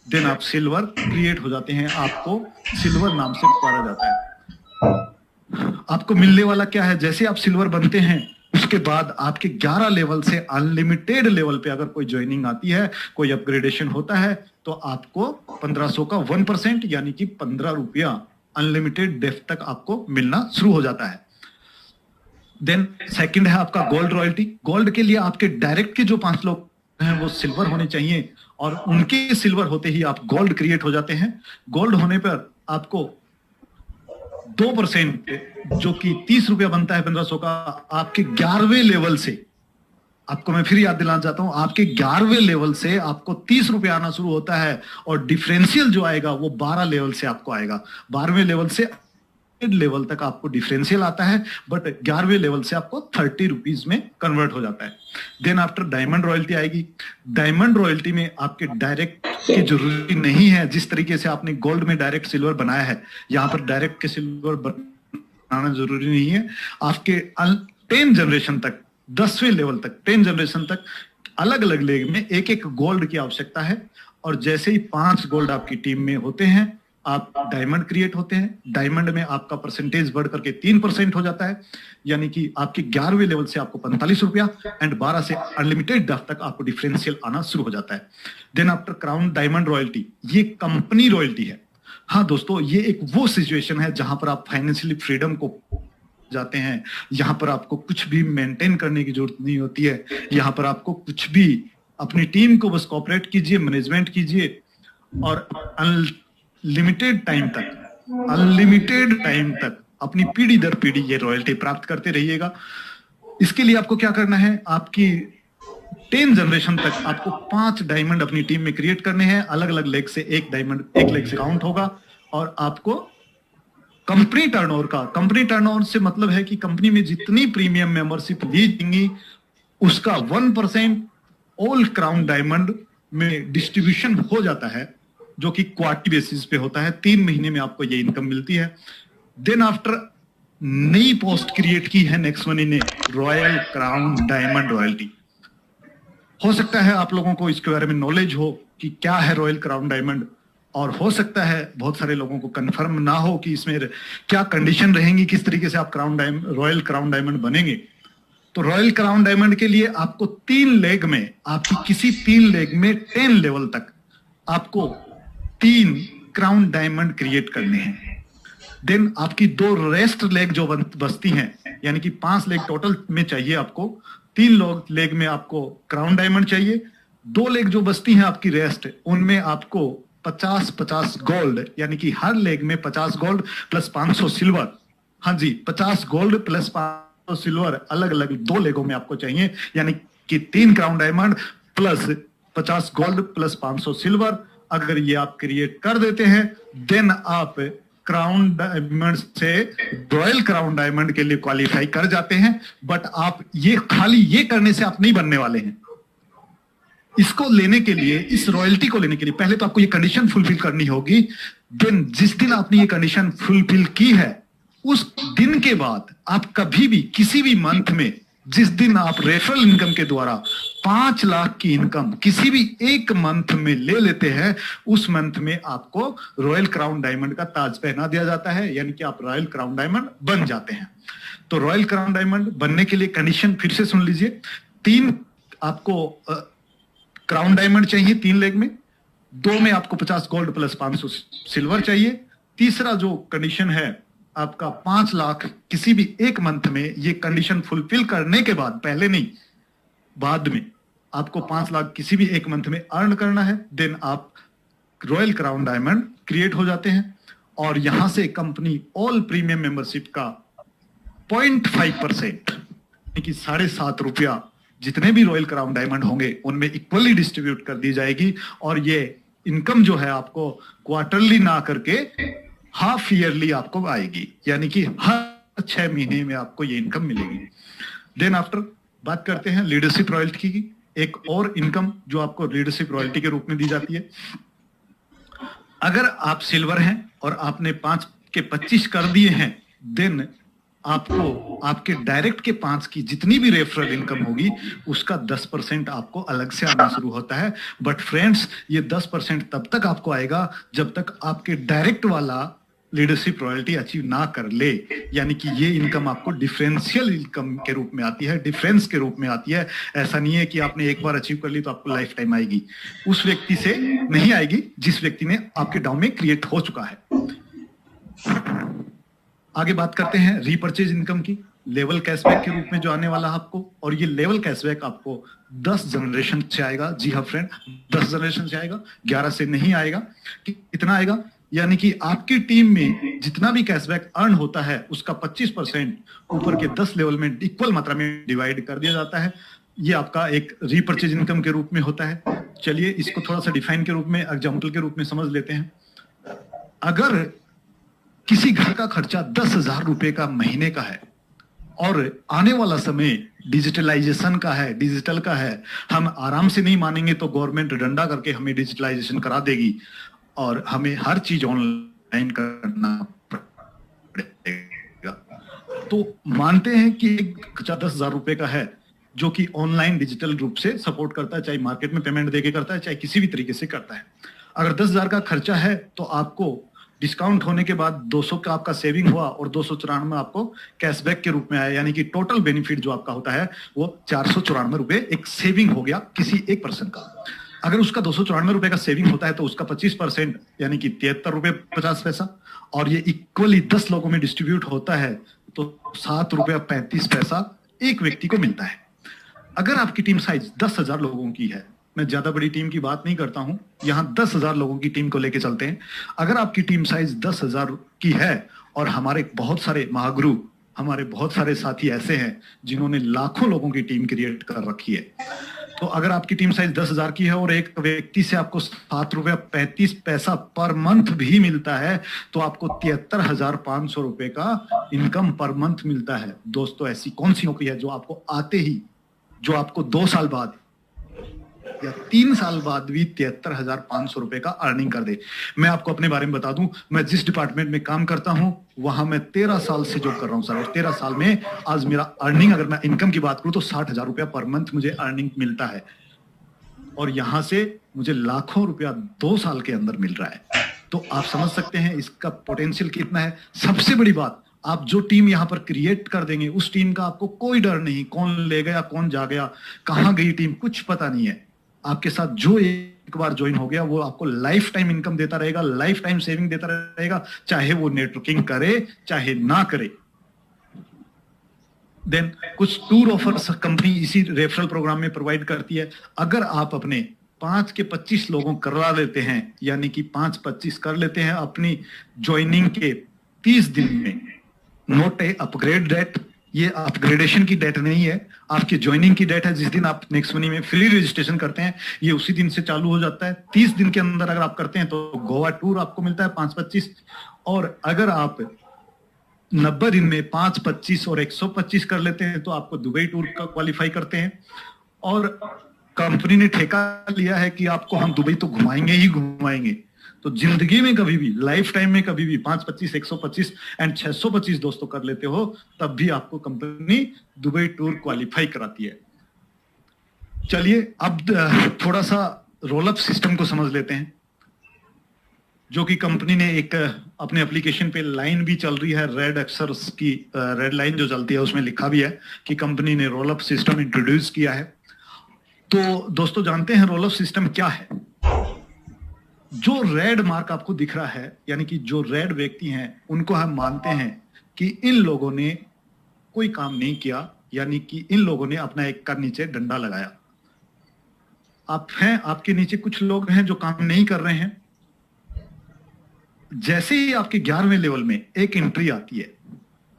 देन आप सिल्वर क्रिएट हो जाते हैं, आपको सिल्वर नाम से पुकारा जाता है। आपको मिलने वाला क्या है, जैसे आप सिल्वर बनते हैं उसके बाद आपके 11 लेवल से अनलिमिटेड लेवल पे अगर कोई ज्वाइनिंग आती है, कोई अपग्रेडेशन होता है, तो आपको 1500 का 1% यानी कि 15 रुपया अनलिमिटेड डेफ तक आपको मिलना शुरू हो जाता है। देन सेकंड है आपका गोल्ड रॉयल्टी। गोल्ड के लिए आपके डायरेक्ट के जो 5 लोग हैं वो सिल्वर होने चाहिए, और उनके सिल्वर होते ही आप गोल्ड क्रिएट हो जाते हैं। गोल्ड होने पर आपको 2% जो कि 30 रुपया बनता है 1500 का, आपके 11वें लेवल से, आपको मैं फिर याद दिलाना चाहता हूं, आपके 11वें लेवल से आपको 30 रुपया आना शुरू होता है, और डिफरेंशियल जो आएगा वो 12 लेवल से आपको आएगा। 12वें लेवल से लेवल तक आपको डिफरेंशियल आता है, बट 11वें लेवल से आपको 30 रुपीज में कन्वर्ट हो जाता है। देन आफ्टर डायमंड रॉयल्टी आएगी। डायमंड रॉयल्टी में आपके डायरेक्ट की जरूरी नहीं है। जिस तरीके से आपने गोल्ड में डायरेक्ट सिल्वर बनाया है, यहां पर डायरेक्ट के सिल्वर बनाना जरूरी नहीं है। आपके 10 जनरेशन तक, 10वें लेवल तक, 10 जनरेशन तक अलग अलग लेग में एक एक गोल्ड की आवश्यकता है। और जैसे ही 5 गोल्ड आपकी टीम में होते हैं, आप डायमंड क्रिएट होते हैं। डायमंड में आपका परसेंटेज बढ़ करके 3% हो जाता है, यानी कि आपके 11वें लेवल से आपको 45 रुपया एंड 12 से अनलिमिटेड तक आपको डिफरेंशियल आना शुरू हो जाता है। Then after crown diamond royalty, ये कंपनी रॉयल्टी है। हाँ दोस्तों, ये एक वो सिचुएशन है जहां पर आप फाइनेंशियली फ्रीडम को जाते हैं। यहां पर आपको कुछ भी मेंटेन करने की जरूरत नहीं होती है। यहां पर आपको कुछ भी, अपनी टीम को बस कॉपरेट कीजिए, मैनेजमेंट कीजिए, और अनलिमिटेड टाइम तक अपनी पीढ़ी दर पीढ़ी ये रॉयल्टी प्राप्त करते रहिएगा। इसके लिए आपको क्या करना है, आपकी 10 जनरेशन तक आपको 5 डायमंड अपनी टीम में क्रिएट करने हैं। अलग अलग लेग से एक डायमंड एक लेग से काउंट होगा, और आपको कंपनी टर्नओवर से मतलब है कि कंपनी में जितनी प्रीमियम मेंबरशिप ली जाएंगी उसका 1% ऑल क्राउन डायमंड में डिस्ट्रीब्यूशन हो जाता है, जो कि क्वार्टरली बेसिस पे होता है। 3 महीने में आपको ये इनकम मिलती है। देन आफ्टर नई पोस्ट क्रिएट की है नेक्स्ट मनी ने, रॉयल क्राउन डायमंड रॉयल्टी। हो सकता है आप लोगों को इसके बारे में नॉलेज हो कि क्या है रॉयल क्राउन डायमंड, और हो सकता है बहुत सारे लोगों को कंफर्म ना हो कि इसमें क्या कंडीशन रहेंगी, किस तरीके से आप रॉयल क्राउन डायमंड बनेंगे। तो रॉयल क्राउन डायमंड के लिए आपको 3 लेग में, आपकी किसी 3 लेग में 10 लेवल तक आपको 3 क्राउन डायमंड क्रिएट करने हैं। देन आपकी 2 रेस्ट लेग जो बचती हैं, यानी कि 5 लेग टोटल में चाहिए आपको। 3 लेग में आपको क्राउन डायमंड चाहिए, 2 लेग जो बचती हैं आपकी रेस्ट, उनमें आपको 50-50 गोल्ड, यानी कि हर लेग में 50 गोल्ड प्लस 500 सिल्वर, हाँ जी 50 गोल्ड प्लस 500 सिल्वर अलग अलग 2 लेगों में आपको चाहिए, यानी कि 3 crown diamond plus 50 gold plus 500 silver. अगर ये आप क्रिएट कर देते हैं, देन आप क्राउन डायमंड से रॉयल क्राउन डायमंड के लिए क्वालिफाई कर जाते हैं। बट आप ये खाली ये करने से आप नहीं बनने वाले हैं। इसको लेने के लिए, इस रॉयल्टी को लेने के लिए पहले तो आपको ये कंडीशन फुलफिल करनी होगी। देन जिस दिन आपने ये कंडीशन फुलफिल की है, उस दिन के बाद आप कभी भी किसी भी मंथ में, जिस दिन आप रेफरल इनकम के द्वारा 5 लाख की इनकम किसी भी एक मंथ में ले लेते हैं, उस मंथ में आपको रॉयल क्राउन डायमंड का ताज पहना दिया जाता है, यानी कि आप रॉयल क्राउन डायमंड बन जाते हैं। तो रॉयल क्राउन डायमंड बनने के लिए कंडीशन फिर से सुन लीजिए। 3 आपको क्राउन डायमंड चाहिए 3 लेग में, 2 में आपको 50 गोल्ड प्लस 500 सिल्वर चाहिए। तीसरा जो कंडीशन है आपका 5 लाख किसी भी एक मंथ में, ये कंडीशन फुलफिल करने के बाद, पहले नहीं बाद में, आपको 5 लाख किसी भी एक मंथ में अर्न करना है। देन आप रॉयल क्राउन डायमंड क्रिएट हो जाते हैं। और यहां से कंपनी ऑल प्रीमियम मेंबरशिप का 0.5% यानी कि 7.5 रुपया जितने भी रॉयल क्राउन डायमंड होंगे उनमें इक्वली डिस्ट्रीब्यूट कर दी जाएगी। और ये इनकम जो है आपको क्वार्टरली ना करके हाफ ईयरली आपको आएगी, यानी कि हर 6 महीने में आपको ये इनकम मिलेगी। देन आफ्टर बात करते हैं लीडरशिप रॉयल्टी की, एक और इनकम जो आपको लीडरशिप रॉयल्टी के रूप में दी जाती है। अगर आप सिल्वर हैं और आपने 5 के 25 कर दिए हैं, देन आपको आपके डायरेक्ट के 5 की जितनी भी रेफरल इनकम होगी उसका 10% आपको अलग से आना शुरू होता है। बट फ्रेंड्स, ये 10% तब तक आपको आएगा जब तक आपके डायरेक्ट वाला लीडरशिप रॉयल्टी अचीव ना कर ले, यानी कि ये इनकम आपको डिफरेंशियल इनकम के रूप में आती है, डिफरेंस के रूप में आती है। ऐसा नहीं है कि आपने एक बार अचीव कर ली तो आपको लाइफ टाइम आएगी, उस व्यक्ति से नहीं आएगी जिस व्यक्ति ने आपके डाउ में क्रिएट हो चुका है। आगे बात करते हैं रीपर्चेज इनकम की, लेवल कैशबैक के रूप में जो आने वाला है आपको। और ये लेवल कैशबैक आपको 10 जनरेशन से आएगा। जी हाँ फ्रेंड, 10 जनरेशन से आएगा, 11 से नहीं आएगा। कितना आएगा? यानी कि आपकी टीम में जितना भी कैशबैक अर्न होता है उसका 25% ऊपर के 10 लेवल में इक्वल मात्रा में डिवाइड कर दिया जाता है। ये आपका एक रीपर्चेज इनकम के रूप में होता है। चलिए इसको थोड़ा सा डिफाइन के रूप में, एग्जाम्पल के रूप में समझ लेते हैं। अगर किसी घर का खर्चा 10,000 रुपए का महीने का है और आने वाला समय डिजिटलाइजेशन का है, डिजिटल का है, हम आराम से नहीं मानेंगे तो गवर्नमेंट डंडा करके हमें डिजिटलाइजेशन करा देगी और हमें हर चीज ऑनलाइन करना पड़ेगा। तो मानते हैं कि खर्चा 10,000 रुपए का है जो कि ऑनलाइन डिजिटल रूप से सपोर्ट करता है, चाहे मार्केट में पेमेंट देके करता है, चाहे किसी भी तरीके से करता है। अगर 10,000 का खर्चा है तो आपको डिस्काउंट होने के बाद 200 का आपका सेविंग हुआ और 294 आपको कैशबैक के रूप में आया, यानी कि टोटल बेनिफिट जो आपका होता है वो 494 रुपए एक सेविंग हो गया किसी एक पर्सन का। अगर उसका 294 रुपए का सेविंग होता है तो उसका 25% यानी कि 73 रुपए 50 पैसा, और ये इक्वली 10 लोगों में डिस्ट्रीब्यूट होता है तो 7 रुपया 35 पैसा एक व्यक्ति को मिलता है। अगर आपकी टीम साइज 10,000 लोगों की है, मैं ज्यादा बड़ी टीम की बात नहीं करता हूं, यहां 10,000 लोगों की टीम को लेके चलते हैं। अगर आपकी टीम साइज 10,000 की है और हमारे बहुत सारे महागुरु, हमारे बहुत सारे साथी ऐसे हैं जिन्होंने लाखों लोगों की टीम क्रिएट कर रखी है, तो अगर आपकी टीम साइज 10,000 की है और एक व्यक्ति से आपको 7 रुपया 35 पैसा पर मंथ भी मिलता है तो आपको 73,500 रुपए का इनकम पर मंथ मिलता है। दोस्तों, ऐसी कौन सी नौकरी है जो आपको आते ही, जो आपको 2 साल बाद या 3 साल बाद भी 73,500 रुपए का अर्निंग कर दे? मैं आपको अपने बारे में बता दूं, मैं जिस डिपार्टमेंट में काम करता हूं वहां मैं 13 साल से जॉब कर रहा हूं सर, और 13 साल में आज मेरा अर्निंग, अगर मैं इनकम की बात करूं तो 60,000 रुपया पर मंथ मुझे अर्निंग मिलता है, और यहां से मुझे लाखों रुपया 2 साल के अंदर मिल रहा है। तो आप समझ सकते हैं इसका पोटेंशियल कितना है। सबसे बड़ी बात, आप जो टीम यहां पर क्रिएट कर देंगे उस टीम का आपको कोई डर नहीं, कौन ले गया कौन जा गया, कहां गई टीम, कुछ पता नहीं है। आपके साथ जो एक बार ज्वाइन हो गया वो आपको लाइफ टाइम इनकम देता रहेगा, लाइफ टाइम सेविंग देता रहेगा, चाहे वो नेटवर्किंग करे चाहे ना करे। देन कुछ टूर ऑफर्स कंपनी इसी रेफरल प्रोग्राम में प्रोवाइड करती है। अगर आप अपने 5 के 25 लोगों करवा लेते हैं, यानी कि 5-25 कर लेते हैं अपनी ज्वाइनिंग के 30 दिन में, नोट ए अपग्रेड डेट, ये अपग्रेडेशन की डेट नहीं है, आपकी ज्वाइनिंग की डेट है। जिस दिन आप नेक्स्ट मनी में फ्री रजिस्ट्रेशन करते हैं, ये उसी दिन से चालू हो जाता है। 30 दिन के अंदर अगर आप करते हैं तो गोवा टूर आपको मिलता है 5-25, और अगर आप 90 दिन में 5-25 और 125 कर लेते हैं तो आपको दुबई टूर का क्वालिफाई करते हैं। और कंपनी ने ठेका लिया है कि आपको हम दुबई तो घुमाएंगे ही घुमाएंगे। तो जिंदगी में कभी भी, लाइफ टाइम में कभी भी 5-25, 125 एंड 625 दोस्तों कर लेते हो, तब भी आपको कंपनी दुबई टूर क्वालिफाई कराती है। चलिए अब थोड़ा सा रोल अप सिस्टम को समझ लेते हैं, जो कि कंपनी ने एक अपने एप्लीकेशन पे लाइन भी चल रही है, रेड अक्षर की रेड लाइन जो चलती है उसमें लिखा भी है कि कंपनी ने रोल अप सिस्टम इंट्रोड्यूस किया है। तो दोस्तों जानते हैं रोल अप सिस्टम क्या है? जो रेड मार्क आपको दिख रहा है, यानी कि जो रेड व्यक्ति हैं, उनको हम मानते हैं कि इन लोगों ने कोई काम नहीं किया, यानी कि इन लोगों ने अपना एक कर नीचे डंडा लगाया। आप हैं, आपके नीचे कुछ लोग हैं जो काम नहीं कर रहे हैं। जैसे ही आपके 11वें लेवल में एक एंट्री आती है,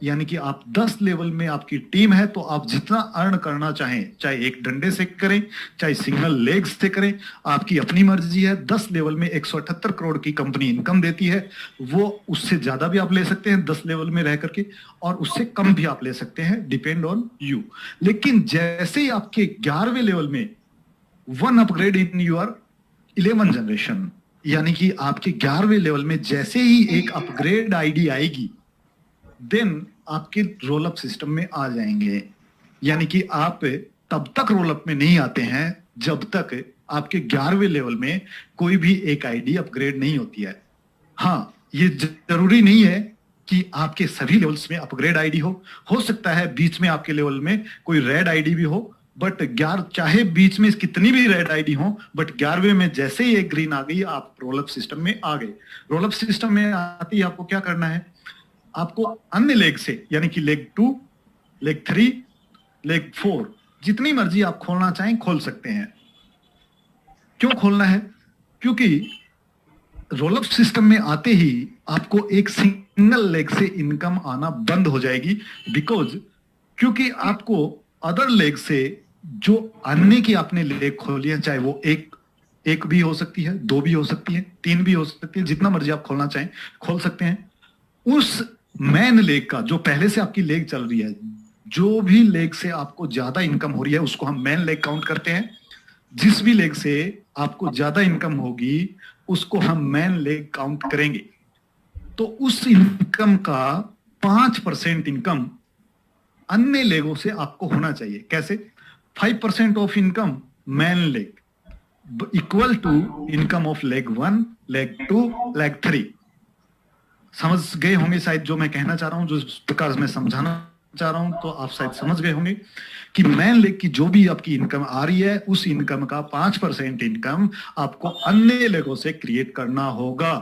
यानी कि आप 10 लेवल में आपकी टीम है, तो आप जितना अर्न करना चाहें, चाहे एक डंडे से करें, चाहे सिंगल लेग से करें, आपकी अपनी मर्जी है। 10 लेवल में 178 करोड़ की कंपनी इनकम देती है, वो उससे ज्यादा भी आप ले सकते हैं 10 लेवल में रह करके, और उससे कम भी आप ले सकते हैं, डिपेंड ऑन यू। लेकिन जैसे ही आपके 11वें लेवल में 1 अपग्रेड इन योर 11 जनरेशन, यानी कि आपके 11वें लेवल में जैसे ही एक अपग्रेड आईडी आएगी, देन आपके रोल अप सिस्टम में आ जाएंगे। यानी कि आप तब तक रोल अप में नहीं आते हैं जब तक आपके 11वें लेवल में कोई भी एक आईडी अपग्रेड नहीं होती है। हाँ, ये जरूरी नहीं है कि आपके सभी लेवल्स में अपग्रेड आईडी हो सकता है बीच में आपके लेवल में कोई रेड आईडी भी हो, बट 11 चाहे बीच में कितनी भी रेड आईडी हो, बट 11वें में जैसे ही एक ग्रीन आ गई, आप रोल अप सिस्टम में आ गए। रोल अप सिस्टम में आती आपको क्या करना है? आपको अन्य लेग से, यानी कि लेग 2, लेग 3, लेग 4, जितनी मर्जी आप खोलना चाहें खोल सकते हैं। क्यों खोलना है? क्योंकि रोल अप सिस्टम में आते ही आपको एक सिंगल लेग से इनकम आना बंद हो जाएगी, बिकॉज क्योंकि आपको अदर लेग से जो अन्य की आपने लेग खोली है, चाहे वो एक भी हो सकती है, 2 भी हो सकती है, 3 भी हो सकती है, जितना मर्जी आप खोलना चाहें खोल सकते हैं। उस मैन लेग का, जो पहले से आपकी लेग चल रही है, जो भी लेग से आपको ज्यादा इनकम हो रही है उसको हम मैन लेग काउंट करते हैं। जिस भी लेग से आपको ज्यादा इनकम होगी उसको हम मैन लेग काउंट करेंगे। तो उस इनकम का 5% इनकम अन्य लेगों से आपको होना चाहिए। कैसे? 5% of income main leg equal to income of leg 1, leg 2, leg 3। समझ गए होंगे शायद जो मैं कहना चाह रहा हूं, जो प्रकार मैं समझाना चाह रहा हूं, तो आप शायद समझ गए होंगे कि मैन लेग की जो भी आपकी इनकम आ रही है, उस इनकम का 5% इनकम आपको अन्य लेगों से क्रिएट करना होगा।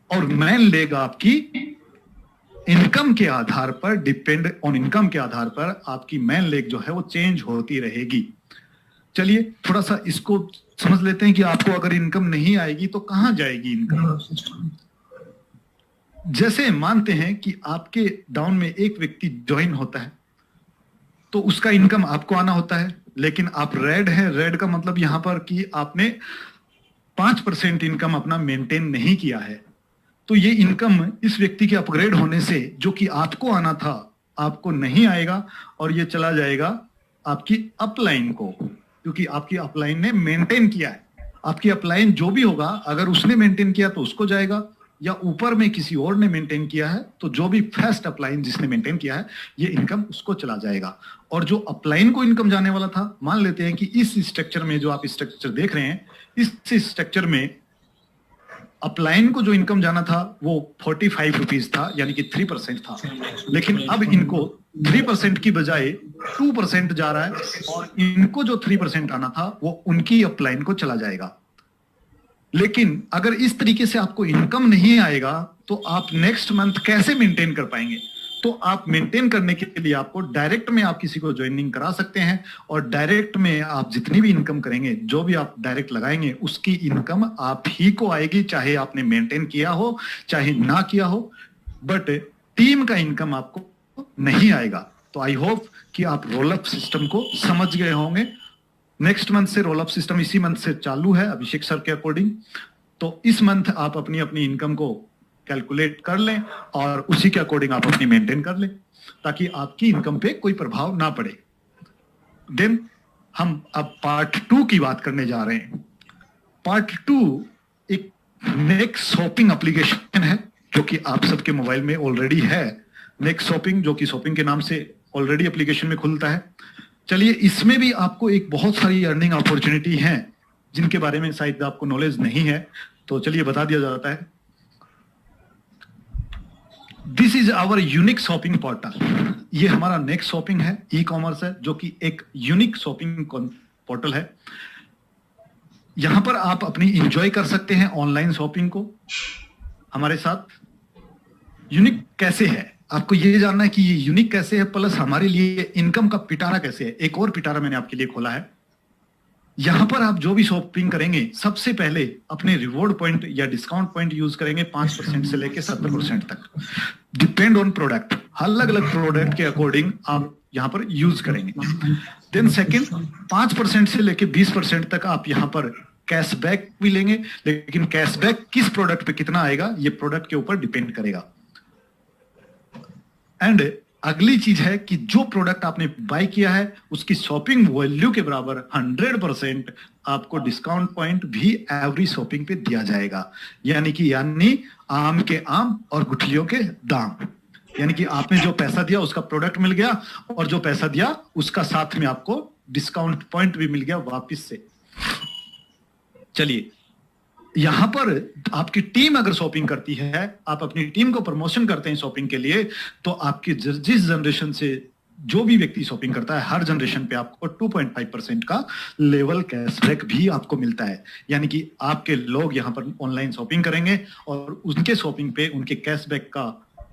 और मैन लेग आपकी इनकम के आधार पर, डिपेंड ऑन इनकम के आधार पर आपकी मैन लेग जो है वो चेंज होती रहेगी। चलिए थोड़ा सा इसको समझ लेते हैं कि आपको अगर इनकम नहीं आएगी तो कहां जाएगी इनकम। जैसे मानते हैं कि आपके डाउन में एक व्यक्ति ज्वाइन होता है, तो उसका इनकम आपको आना होता है, लेकिन आप रेड है। रेड का मतलब यहां पर कि आपने 5% इनकम अपना मेंटेन नहीं किया है, तो ये इनकम इस व्यक्ति के अपग्रेड होने से जो कि आपको आना था आपको नहीं आएगा, और ये चला जाएगा आपकी अपलाइन को, क्योंकि आपकी अपलाइन ने मेंटेन किया है। आपकी अपलाइन जो भी होगा, अगर उसने मेंटेन किया तो उसको जाएगा, या ऊपर में किसी और ने मेंटेन किया है तो जो भी फर्स्ट अपलाइन जिसने मेंटेन किया है ये इनकम उसको चला जाएगा। और जो अपलाइन को इनकम जाने वाला था, मान लेते हैं कि इस स्ट्रक्चर में, जो आप स्ट्रक्चर देख रहे हैं, इस स्ट्रक्चर में अपलाइन को जो इनकम जाना था वो 45 रुपीज था, यानी कि 3% था, लेकिन अब इनको 3% की बजाय 2% जा रहा है, और इनको जो 3% आना था वो उनकी अपलाइन को चला जाएगा। लेकिन अगर इस तरीके से आपको इनकम नहीं आएगा तो आप नेक्स्ट मंथ कैसे मेंटेन कर पाएंगे? तो तो आप मेंटेन करने के लिए आपको डायरेक्ट में आप किसी को ज्वाइनिंग करा सकते हैं, और डायरेक्ट में आप जितनी भी इनकम करेंगे, जो भी आप डायरेक्ट लगाएंगे, उसकी इनकम आप ही को आएगी, चाहे आपने मेंटेन किया हो चाहे ना किया हो, बट टीम का इनकम आपको नहीं आएगा। तो आई होप कि आप रोल अप सिस्टम को समझ गए होंगे। नेक्स्ट मंथ से रोल अप सिस्टम इसी मंथ से चालू है अभिषेक सर के अकॉर्डिंग। तो इस मंथ आप अपनी अपनी इनकम को कैलकुलेट कर लें और उसी के अकॉर्डिंग आप अपनी मेंटेन कर लें, ताकि आपकी इनकम पे कोई प्रभाव ना पड़े। देन हम अब पार्ट 2 की बात करने जा रहे हैं। पार्ट 2 एक नेक्स्ट शॉपिंग एप्लीकेशन है जो कि आप सबके मोबाइल में ऑलरेडी है। नेक्स्ट शॉपिंग, जो कि शॉपिंग के नाम से ऑलरेडी एप्लीकेशन में खुलता है। चलिए, इसमें भी आपको एक बहुत सारी अर्निंग अपॉर्चुनिटी हैं जिनके बारे में शायद आपको नॉलेज नहीं है, तो चलिए बता दिया जाता है। This is our unique shopping portal. ये हमारा नेक्स्ट शॉपिंग है, ई कॉमर्स है, जो कि एक यूनिक शॉपिंग पोर्टल है। यहां पर आप अपनी इंजॉय कर सकते हैं ऑनलाइन शॉपिंग को हमारे साथ। यूनिक कैसे है, आपको ये जानना है कि ये यूनिक कैसे है, प्लस हमारे लिए इनकम का पिटारा कैसे है। एक और पिटारा मैंने आपके लिए खोला है। यहां पर आप जो भी शॉपिंग करेंगे, सबसे पहले अपने रिवॉर्ड पॉइंट या डिस्काउंट पॉइंट यूज करेंगे 5% से लेके 70% तक, डिपेंड ऑन प्रोडक्ट। अलग अलग प्रोडक्ट के अकॉर्डिंग आप यहां पर यूज करेंगे। देन सेकंड, 5% से लेके 20% तक आप यहां पर कैशबैक भी लेंगे, लेकिन कैशबैक किस प्रोडक्ट पे कितना आएगा ये प्रोडक्ट के ऊपर डिपेंड करेगा। एंड अगली चीज है कि जो प्रोडक्ट आपने बाय किया है उसकी शॉपिंग वैल्यू के बराबर 100% आपको डिस्काउंट पॉइंट भी एवरी शॉपिंग पे दिया जाएगा। यानी आम के आम और गुठलियों के दाम। यानी कि आपने जो पैसा दिया उसका प्रोडक्ट मिल गया, और जो पैसा दिया उसका साथ में आपको डिस्काउंट पॉइंट भी मिल गया वापिस से। चलिए, यहां पर आपकी टीम अगर शॉपिंग करती है, आप अपनी टीम को प्रमोशन करते हैं शॉपिंग के लिए, तो आपकी जिस जनरेशन से जो भी व्यक्ति शॉपिंग करता है, हर जनरेशन पे आपको 2.5% का लेवल कैशबैक भी आपको मिलता है। यानी कि आपके लोग यहां पर ऑनलाइन शॉपिंग करेंगे और उनके शॉपिंग पे उनके कैशबैक का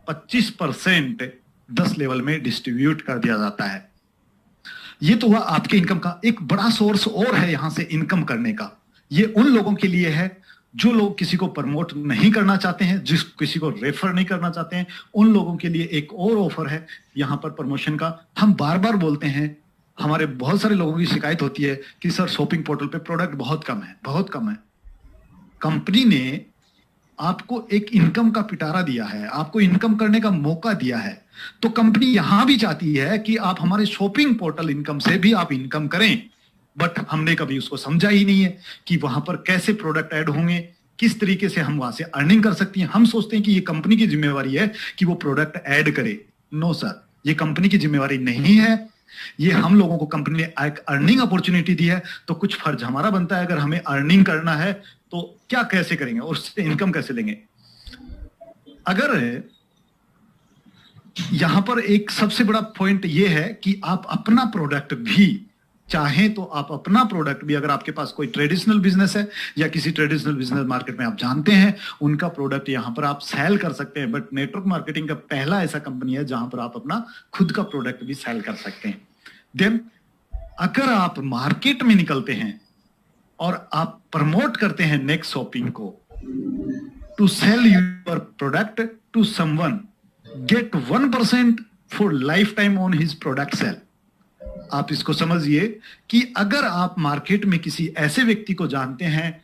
25% 10 लेवल में डिस्ट्रीब्यूट कर दिया जाता है। ये तो हुआ आपके इनकम का एक बड़ा सोर्स और है यहां से इनकम करने का। ये उन लोगों के लिए है जो लोग किसी को प्रमोट नहीं करना चाहते हैं, जिस किसी को रेफर नहीं करना चाहते हैं, उन लोगों के लिए एक और ऑफर है यहां पर प्रमोशन का। हम बार बार बोलते हैं, हमारे बहुत सारे लोगों की शिकायत होती है कि सर शॉपिंग पोर्टल पे प्रोडक्ट बहुत कम है, बहुत कम है। कंपनी ने आपको एक इनकम का पिटारा दिया है, आपको इनकम करने का मौका दिया है, तो कंपनी यहां भी चाहती है कि आप हमारे शॉपिंग पोर्टल इनकम से भी आप इनकम करें। बट हमने कभी उसको समझा ही नहीं है कि वहां पर कैसे प्रोडक्ट ऐड होंगे, किस तरीके से हम वहां से अर्निंग कर सकती हैं। हम सोचते हैं कि ये कंपनी की जिम्मेवारी है कि वो प्रोडक्ट ऐड करे। नो सर, ये कंपनी की जिम्मेवारी नहीं है। ये हम लोगों को कंपनी ने एक अर्निंग अपॉर्चुनिटी दी है, तो कुछ फर्ज हमारा बनता है। अगर हमें अर्निंग करना है तो क्या कैसे करेंगे और उससे इनकम कैसे लेंगे। अगर यहां पर एक सबसे बड़ा पॉइंट यह है कि आप अपना प्रोडक्ट भी चाहें तो आप अपना प्रोडक्ट भी, अगर आपके पास कोई ट्रेडिशनल बिजनेस है या किसी ट्रेडिशनल बिजनेस मार्केट में आप जानते हैं, उनका प्रोडक्ट यहां पर आप सेल कर सकते हैं। बट नेटवर्क मार्केटिंग का पहला ऐसा कंपनी है जहां पर आप अपना खुद का प्रोडक्ट भी सेल कर सकते हैं। देन अगर आप मार्केट में निकलते हैं और आप प्रमोट करते हैं नेक्स्ट शॉपिंग को, to sell your product to someone, get 1% for lifetime on his product sale. आप इसको समझिए कि अगर आप मार्केट में किसी ऐसे व्यक्ति को जानते हैं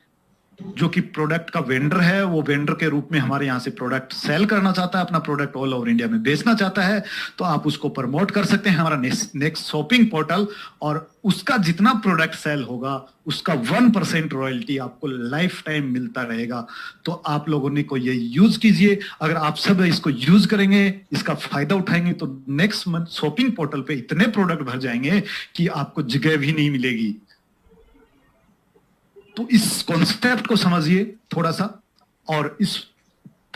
जो कि प्रोडक्ट का वेंडर है, वो वेंडर के रूप में हमारे यहां से प्रोडक्ट सेल करना चाहता है, अपना प्रोडक्ट ऑल ओवर इंडिया में बेचना चाहता है, तो आप उसको प्रमोट कर सकते हैं हमारा नेक्स्ट शॉपिंग पोर्टल, और उसका जितना प्रोडक्ट सेल होगा उसका 1% रॉयल्टी आपको लाइफ टाइम मिलता रहेगा। तो आप लोगों ने को ये यूज कीजिए। अगर आप सब इसको यूज करेंगे, इसका फायदा उठाएंगे, तो नेक्स्ट मंथ शॉपिंग पोर्टल पे इतने प्रोडक्ट भर जाएंगे कि आपको जगह भी नहीं मिलेगी। तो इस कॉन्सेप्ट को समझिए थोड़ा सा, और इस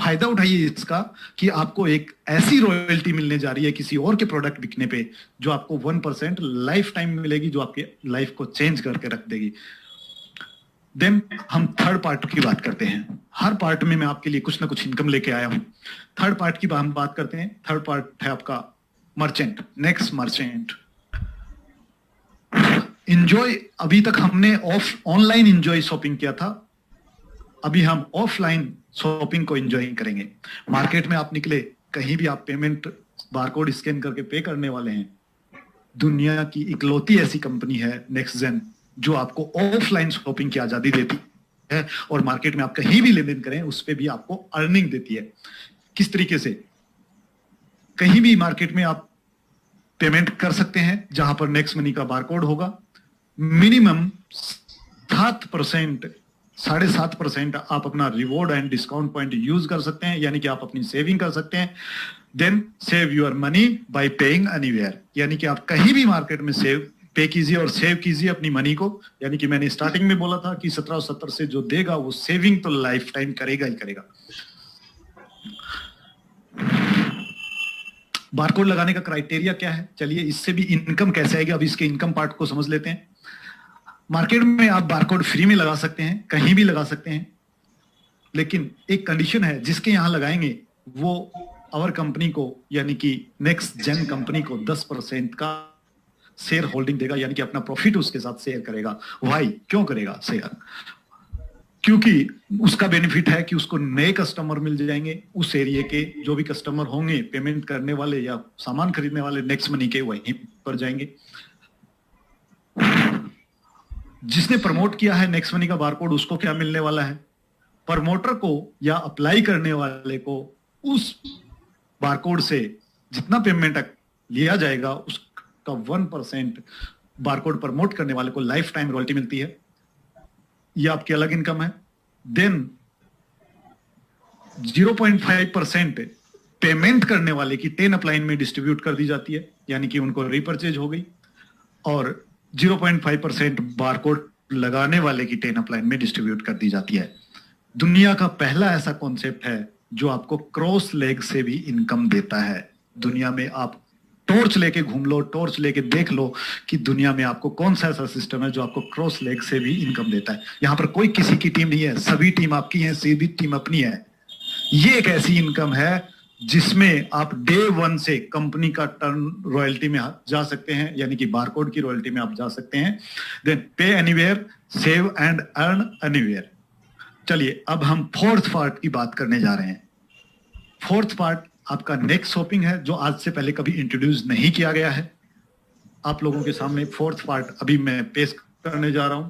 फायदा उठाइए इसका कि आपको एक ऐसी रॉयल्टी मिलने जा रही है किसी और के प्रोडक्ट बिकने पे, जो आपको 1% लाइफ टाइम मिलेगी, जो आपके लाइफ को चेंज करके रख देगी। देन हम थर्ड पार्ट की बात करते हैं। हर पार्ट में मैं आपके लिए कुछ ना कुछ इनकम लेके आया हूं। थर्ड पार्ट की हम बात करते हैं। थर्ड पार्ट है आपका मर्चेंट। Next, merchant enjoy. अभी तक हमने ऑनलाइन इंजॉय शॉपिंग किया था, अभी हम ऑफलाइन शॉपिंग को एंजॉय करेंगे। मार्केट में आप निकले, कहीं भी आप पेमेंट बारकोड स्कैन करके पे करने वाले हैं। दुनिया की इकलौती ऐसी कंपनी है नेक्स्ट जेन जो आपको ऑफलाइन शॉपिंग की आजादी देती है, और मार्केट में आप कहीं भी लेन देन करें उस पर भी आपको अर्निंग देती है। किस तरीके से? कहीं भी मार्केट में आप पेमेंट कर सकते हैं जहां पर नेक्स्ट मनी का बारकोड होगा। मिनिमम 7%, 7.5% आप अपना reward and discount point use कर सकते हैं, यानी कि आप अपनी सेविंग कर सकते हैं। Then save your money by paying anywhere, यानी कि आप कहीं भी मार्केट में पे कीजिए और सेव कीजिए अपनी मनी को। यानी कि मैंने स्टार्टिंग में बोला था कि 1770 से जो देगा वो सेविंग तो लाइफ टाइम करेगा ही करेगा। बारकोड लगाने का क्राइटेरिया क्या है? चलिए इससे भी इनकम कैसे आएगी, अब इसके इनकम पार्ट को समझ लेते हैं। मार्केट में आप बारकोड फ्री में लगा सकते हैं, कहीं भी लगा सकते हैं, लेकिन एक कंडीशन है, जिसके यहां लगाएंगे वो और कंपनी को यानी कि नेक्स्ट जेन कंपनी को 10% का शेयर होल्डिंग देगा, यानी कि अपना प्रॉफिट उसके साथ शेयर करेगा। वाई? क्यों करेगा शेयर? क्योंकि उसका बेनिफिट है कि उसको नए कस्टमर मिल जाएंगे। उस एरिया के जो भी कस्टमर होंगे पेमेंट करने वाले या सामान खरीदने वाले नेक्स्ट मनी के, वहीं पर जाएंगे। जिसने प्रमोट किया है नेक्स्ट मनी का बारकोड, उसको क्या मिलने वाला है? प्रमोटर को या अप्लाई करने वाले को उस बारकोड से जितना पेमेंट लिया जाएगा उसका 1% बारकोड प्रमोट करने वाले को लाइफ टाइम रॉयल्टी मिलती है। यह आपकी अलग इनकम है। देन 0.5% पेमेंट करने वाले की 10 अपलाइन में डिस्ट्रीब्यूट कर दी जाती है, यानी कि उनको रीपरचेज हो गई। और 0.5% बारकोड लगाने वाले की 10 अपलाइन में डिस्ट्रीब्यूट कर दी जाती है। दुनिया का पहला ऐसा कॉन्सेप्ट है जो आपको क्रॉस लेग से भी इनकम देता है। दुनिया में आप टॉर्च लेके घूम लो, टॉर्च लेके देख लो कि दुनिया में आपको कौन सा ऐसा सिस्टम है जो आपको क्रॉस लेग से भी इनकम देता है। यहां पर कोई किसी की टीम नहीं है, सभी टीम आपकी है, सीधी टीम अपनी है। ये एक ऐसी इनकम है जिसमें आप डे 1 से कंपनी का टर्न रॉयल्टी में जा सकते हैं, यानी कि बारकोड की रॉयल्टी में आप जा सकते हैं। देन पे anywhere, save and earn anywhere. चलिए अब हम फोर्थ पार्ट की बात करने जा रहे हैं। फोर्थ पार्ट आपका नेक्स्ट शॉपिंग है, जो आज से पहले कभी इंट्रोड्यूस नहीं किया गया है। आप लोगों के सामने फोर्थ पार्ट अभी मैं पेश करने जा रहा हूं।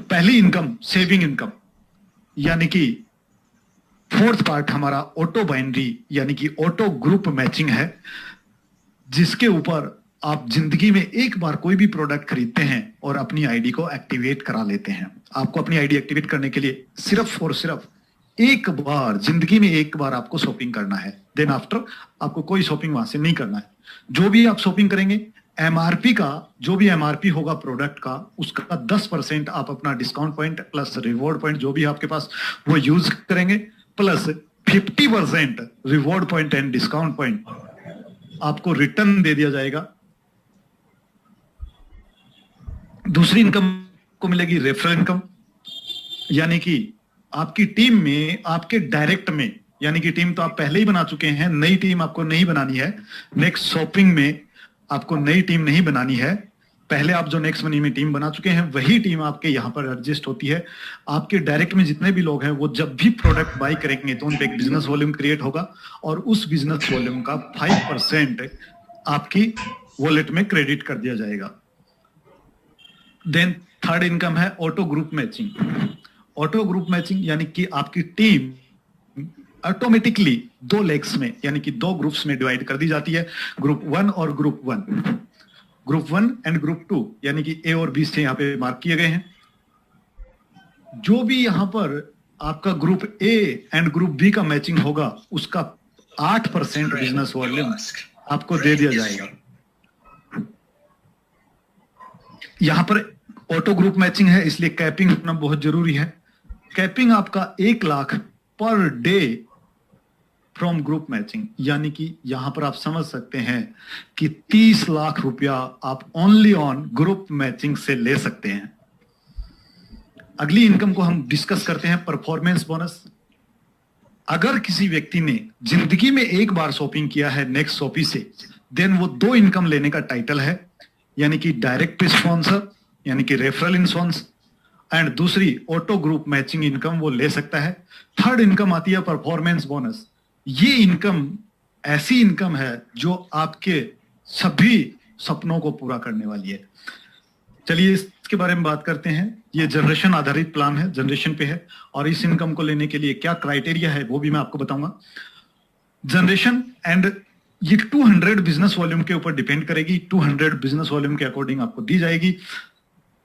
पहली इनकम सेविंग इनकम, यानी कि फोर्थ पार्ट हमारा ऑटो बाइनरी यानी कि ऑटो ग्रुप मैचिंग है, जिसके ऊपर आप जिंदगी में एक बार कोई भी प्रोडक्ट खरीदते हैं और अपनी आईडी को एक्टिवेट करा लेते हैं। आपको अपनी आईडी एक्टिवेट करने के लिए सिर्फ और सिर्फ एक बार जिंदगी में एक बार आपको शॉपिंग करना है। देन आफ्टर आपको कोई शॉपिंग वहां से नहीं करना है। जो भी आप शॉपिंग करेंगे, एमआरपी का जो भी एमआरपी होगा प्रोडक्ट का, उसका 10% आप अपना discount point plus reward point जो भी आपके पास वो यूज करेंगे, plus 50% reward point and discount point आपको रिटर्न दे दिया जाएगा। दूसरी इनकम को मिलेगी रेफरल इनकम, यानी कि आपकी टीम में, आपके डायरेक्ट में, यानी कि टीम तो आप पहले ही बना चुके हैं, नई टीम आपको नहीं बनानी है। नेक्स्ट शॉपिंग में आपको नई टीम नहीं बनानी है। पहले आप जो नेक्स्ट मनी में टीम बना चुके हैं वही टीम आपके यहां पर एडजस्ट होती है। आपके डायरेक्ट में जितने भी लोग हैं वो जब भी प्रोडक्ट बाय करेंगे तो उन पे एक बिजनेस वॉल्यूम क्रिएट होगा और उस बिजनेस वॉल्यूम का 5% आपकी वॉलेट में क्रेडिट कर दिया जाएगा। देन थर्ड इनकम है auto group matching. Auto group matching यानी कि आपकी टीम ऑटोमेटिकली 2 लेग्स में यानी कि 2 ग्रुप्स में डिवाइड कर दी जाती है, ग्रुप 1 और ग्रुप 1। ग्रुप 1 एंड ग्रुप 2 यानी कि ए और बी से यहां पे मार्क किए गए हैं। जो भी यहां पर आपका group A and group B का मैचिंग होगा उसका 8% बिजनेस वॉल्यूम आपको दे दिया जाएगा। यहां पर ऑटो ग्रुप मैचिंग है इसलिए कैपिंग होना बहुत जरूरी है। कैपिंग आपका 1 lakh per day from group matching, यानी कि यहां पर आप समझ सकते हैं कि 30 लाख रुपया आप ओनली ऑन ग्रुप मैचिंग से ले सकते हैं। अगली इनकम को हम डिस्कस करते हैं परफॉर्मेंस बोनस। अगर किसी व्यक्ति ने जिंदगी में एक बार शॉपिंग किया है नेक्स्ट शॉपी से, देन वो 2 इनकम लेने का टाइटल है, यानी कि डायरेक्ट स्पॉन्सर यानी कि रेफरल इंश्योरेंस, एंड दूसरी ऑटो ग्रुप मैचिंग इनकम वो ले सकता है। थर्ड इनकम आती है परफॉर्मेंस बोनस। ये इनकम ऐसी इनकम है जो आपके सभी सपनों को पूरा करने वाली है। चलिए इसके बारे में बात करते हैं। ये जनरेशन आधारित प्लान है, जनरेशन पे है, और इस इनकम को लेने के लिए क्या क्राइटेरिया है वो भी मैं आपको बताऊंगा। जनरेशन एंड ये 200 बिजनेस वॉल्यूम के ऊपर डिपेंड करेगी। 200 बिजनेस वॉल्यूम के अकॉर्डिंग आपको दी जाएगी।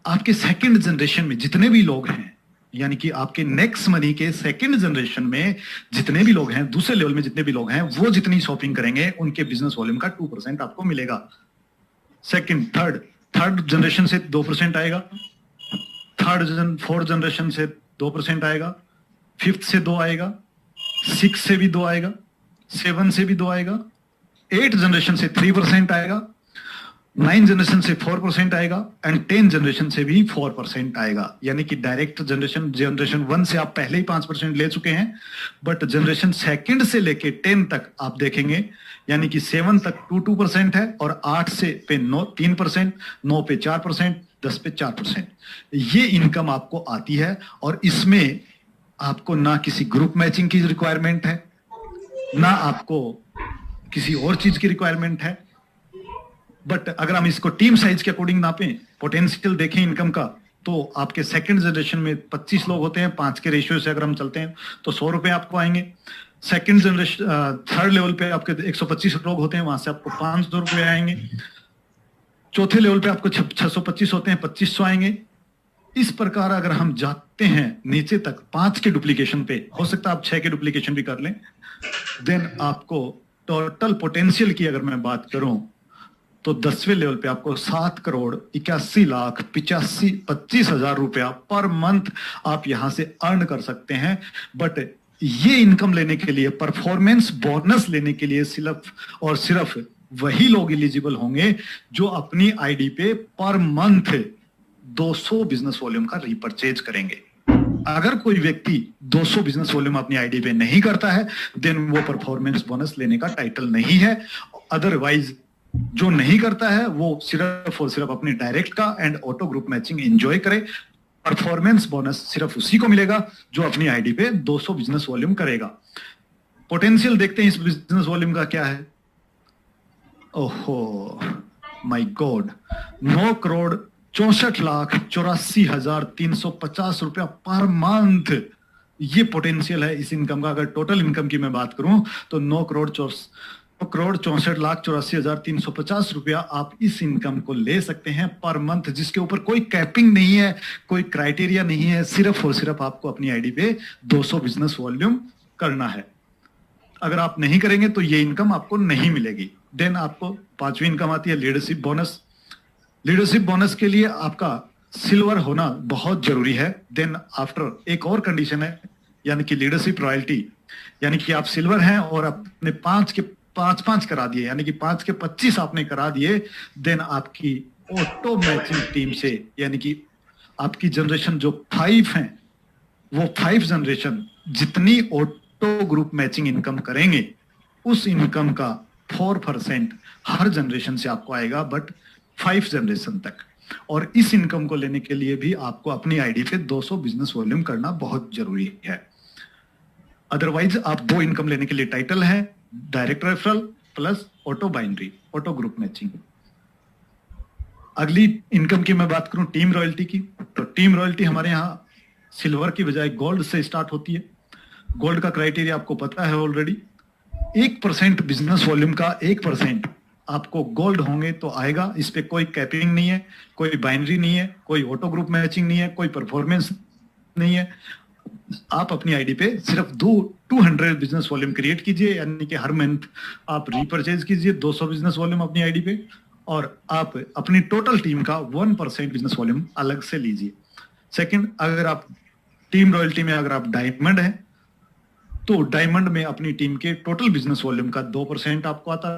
आपके सेकंड जनरेशन में जितने भी लोग हैं, यानी कि आपके नेक्स्ट मनी के सेकंड जनरेशन में जितने भी लोग हैं, दूसरे लेवल में जितने भी लोग हैं, वो जितनी शॉपिंग करेंगे उनके बिजनेस वॉल्यूम का 2% आपको मिलेगा। सेकंड थर्ड जनरेशन से 2% आएगा, फोर्थ जनरेशन से 2% आएगा, फिफ्थ से 2 आएगा, 6 से भी 2 आएगा, 7 से भी 2 आएगा, 8 जनरेशन से 3% आएगा, 9 जनरेशन से 4% आएगा, एंड 10 जनरेशन से भी 4% आएगा। यानी कि डायरेक्ट जनरेशन 1 से आप पहले ही 5% ले चुके हैं, बट जनरेशन सेकंड से लेके 10 तक आप देखेंगे, यानी कि 7 तक 2% है, और 8 से पे 3%, 9 पे 4%, 10 पे 4%। ये इनकम आपको आती है, और इसमें आपको ना किसी ग्रुप मैचिंग की रिक्वायरमेंट है, ना आपको किसी और चीज की रिक्वायरमेंट है। बट अगर हम इसको टीम साइज के अकॉर्डिंग नापें, पोटेंशियल देखें इनकम का, तो आपके सेकंड जनरेशन में 25 लोग होते हैं, 5 के रेशियो से अगर हम चलते हैं तो 100 रुपए आपको आएंगे। सेकंड जनरेशन थर्ड लेवल पे आपके 125 लोग होते हैं, वहां से आपको 500 रुपए आएंगे। चौथे लेवल पे आपको 625 होते हैं, 2500 आएंगे। इस प्रकार अगर हम जाते हैं नीचे तक 5 के डुप्लीकेशन पे, हो सकता है आप 6 के डुप्लीकेशन भी कर लें, देन आपको टोटल पोटेंशियल की अगर मैं बात करूं तो 10वें लेवल पे आपको 7,81,85,25,000 रुपया पर मंथ आप यहां से अर्न कर सकते हैं। बट ये इनकम लेने के लिए, परफॉर्मेंस बोनस लेने के लिए सिर्फ और सिर्फ वही लोग एलिजिबल होंगे जो अपनी आईडी पे पर मंथ 200 बिजनेस वॉल्यूम का रीपरचेज करेंगे। अगर कोई व्यक्ति 200 बिजनेस वॉल्यूम अपनी आईडी पे नहीं करता है, देन वो परफॉर्मेंस बोनस लेने का टाइटल नहीं है। अदरवाइज जो नहीं करता है वो सिर्फ और सिर्फ अपनी डायरेक्ट का and auto group matching enjoy करे। परफॉर्मेंस बोनस सिर्फ उसी को मिलेगा जो अपनी आईडी पे 200 बिजनेस वॉल्यूम करेगा। पोटेंशियल देखते हैं इस बिजनेस वॉल्यूम का क्या है। ओहो माय गॉड, 9,64,84,350 रुपया पर मंथ ये पोटेंशियल है इस इनकम का। अगर टोटल इनकम की मैं बात करूं तो 9,64,84,350 रुपया आप इस इनकम को ले सकते हैं पर मंथ, जिसके ऊपर कोई कैपिंग नहीं है, कोई क्राइटेरिया नहीं है। सिर्फ और सिर्फ आपको अपनी आईडी पे 200 बिजनेस वॉल्यूम करना है। अगर आप नहीं करेंगे तो ये इनकम आपको नहीं मिलेगी। देन आपको 5वीं इनकम आती है लीडरशिप बोनस। लीडरशिप बोनस के लिए आपका सिल्वर होना बहुत जरूरी है। देन आफ्टर एक और कंडीशन है, यानी कि लीडरशिप रॉयल्टी, यानी कि आप सिल्वर हैं और अपने 5 के 5 करा दिए, यानी कि 5 के 25 आपने करा दिए, देन आपकी ऑटो मैचिंग टीम से, यानी कि आपकी जनरेशन जो 5 हैं, वो 5 जनरेशन जितनी ऑटो ग्रुप मैचिंग इनकम करेंगे, उस इनकम का 4% हर जनरेशन से आपको आएगा, बट 5 जनरेशन तक। और इस इनकम को लेने के लिए भी आपको अपनी आईडी पे 200 बिजनेस वॉल्यूम करना बहुत जरूरी है। अदरवाइज आप 2 इनकम लेने के लिए टाइटल है, direct referral plus auto binary, auto group matching. अगली इनकम की मैं बात करूं टीम रॉयल्टी की, तो टीम रॉयल्टी हमारे यहाँ सिल्वर की बजाय गोल्ड से स्टार्ट होती है। गोल्ड का क्राइटेरिया आपको पता है ऑलरेडी। 1% बिजनेस वॉल्यूम का 1% आपको गोल्ड होंगे तो आएगा। इस पे कोई कैपिंग नहीं है, कोई बाइनरी नहीं है, कोई ऑटो ग्रुप मैचिंग नहीं है, कोई परफॉर्मेंस नहीं है। आप अपनी आईडी पे सिर्फ 200 बिजनेस वॉल्यूम क्रिएट कीजिए, यानी कि हर मंथ आप रीपरचेज कीजिए 200 बिजनेस वॉल्यूम अपनी आईडी पे, और आप अपनी टोटल टीम का 1% बिजनेस वॉल्यूम अलग से लीजिए। सेकंड, अगर आप टीम रॉयल्टी में अगर आप डायमंड हैं तो डायमंड में अपनी टीम के टोटल बिजनेस वॉल्यूम का 2% आपको आता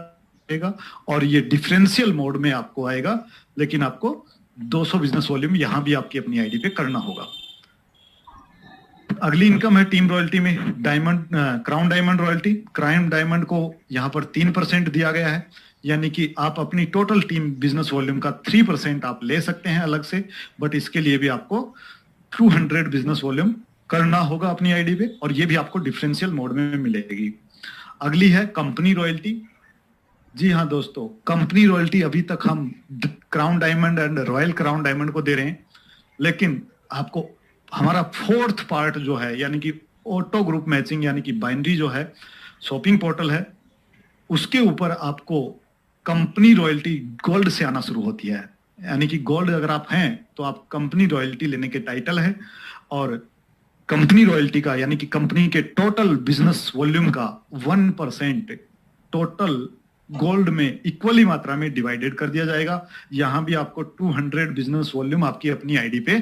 रहेगा, और ये डिफरेंशियल मोड में आपको आएगा, लेकिन आपको 200 बिजनेस वॉल्यूम यहां भी आपकी अपनी आईडी पे करना होगा। अगली इनकम है टीम रॉयल्टी में diamond, crown diamond royalty. Crown diamond को यहाँ पर 3% दिया गया है, यानी कि आप अपनी टोटल टीम बिजनेस वॉल्यूम का 3% आप ले सकते हैं अलग से, बट इसके लिए भी आपको 200 बिजनेस वॉल्यूम करना होगा अपनी आईडी पे, और ये भी आपको डिफरेंशियल मोड में मिलेगी। अगली है कंपनी रॉयल्टी। जी हाँ दोस्तों, कंपनी रॉयल्टी अभी तक हम crown diamond and royal crown diamond को दे रहे हैं, लेकिन आपको हमारा फोर्थ पार्ट जो है, यानी कि ऑटो ग्रुप मैचिंग, यानी कि बाइनरी जो है शॉपिंग पोर्टल है, उसके ऊपर आपको कंपनी रॉयल्टी गोल्ड से आना शुरू होती है। यानी कि गोल्ड अगर आप हैं तो आप कंपनी रॉयल्टी लेने के टाइटल है, और कंपनी रॉयल्टी का यानी कि कंपनी के टोटल बिजनेस वॉल्यूम का 1% टोटल गोल्ड में इक्वली मात्रा में डिवाइडेड कर दिया जाएगा। यहां भी आपको 200 बिजनेस वॉल्यूम आपकी अपनी आईडी पे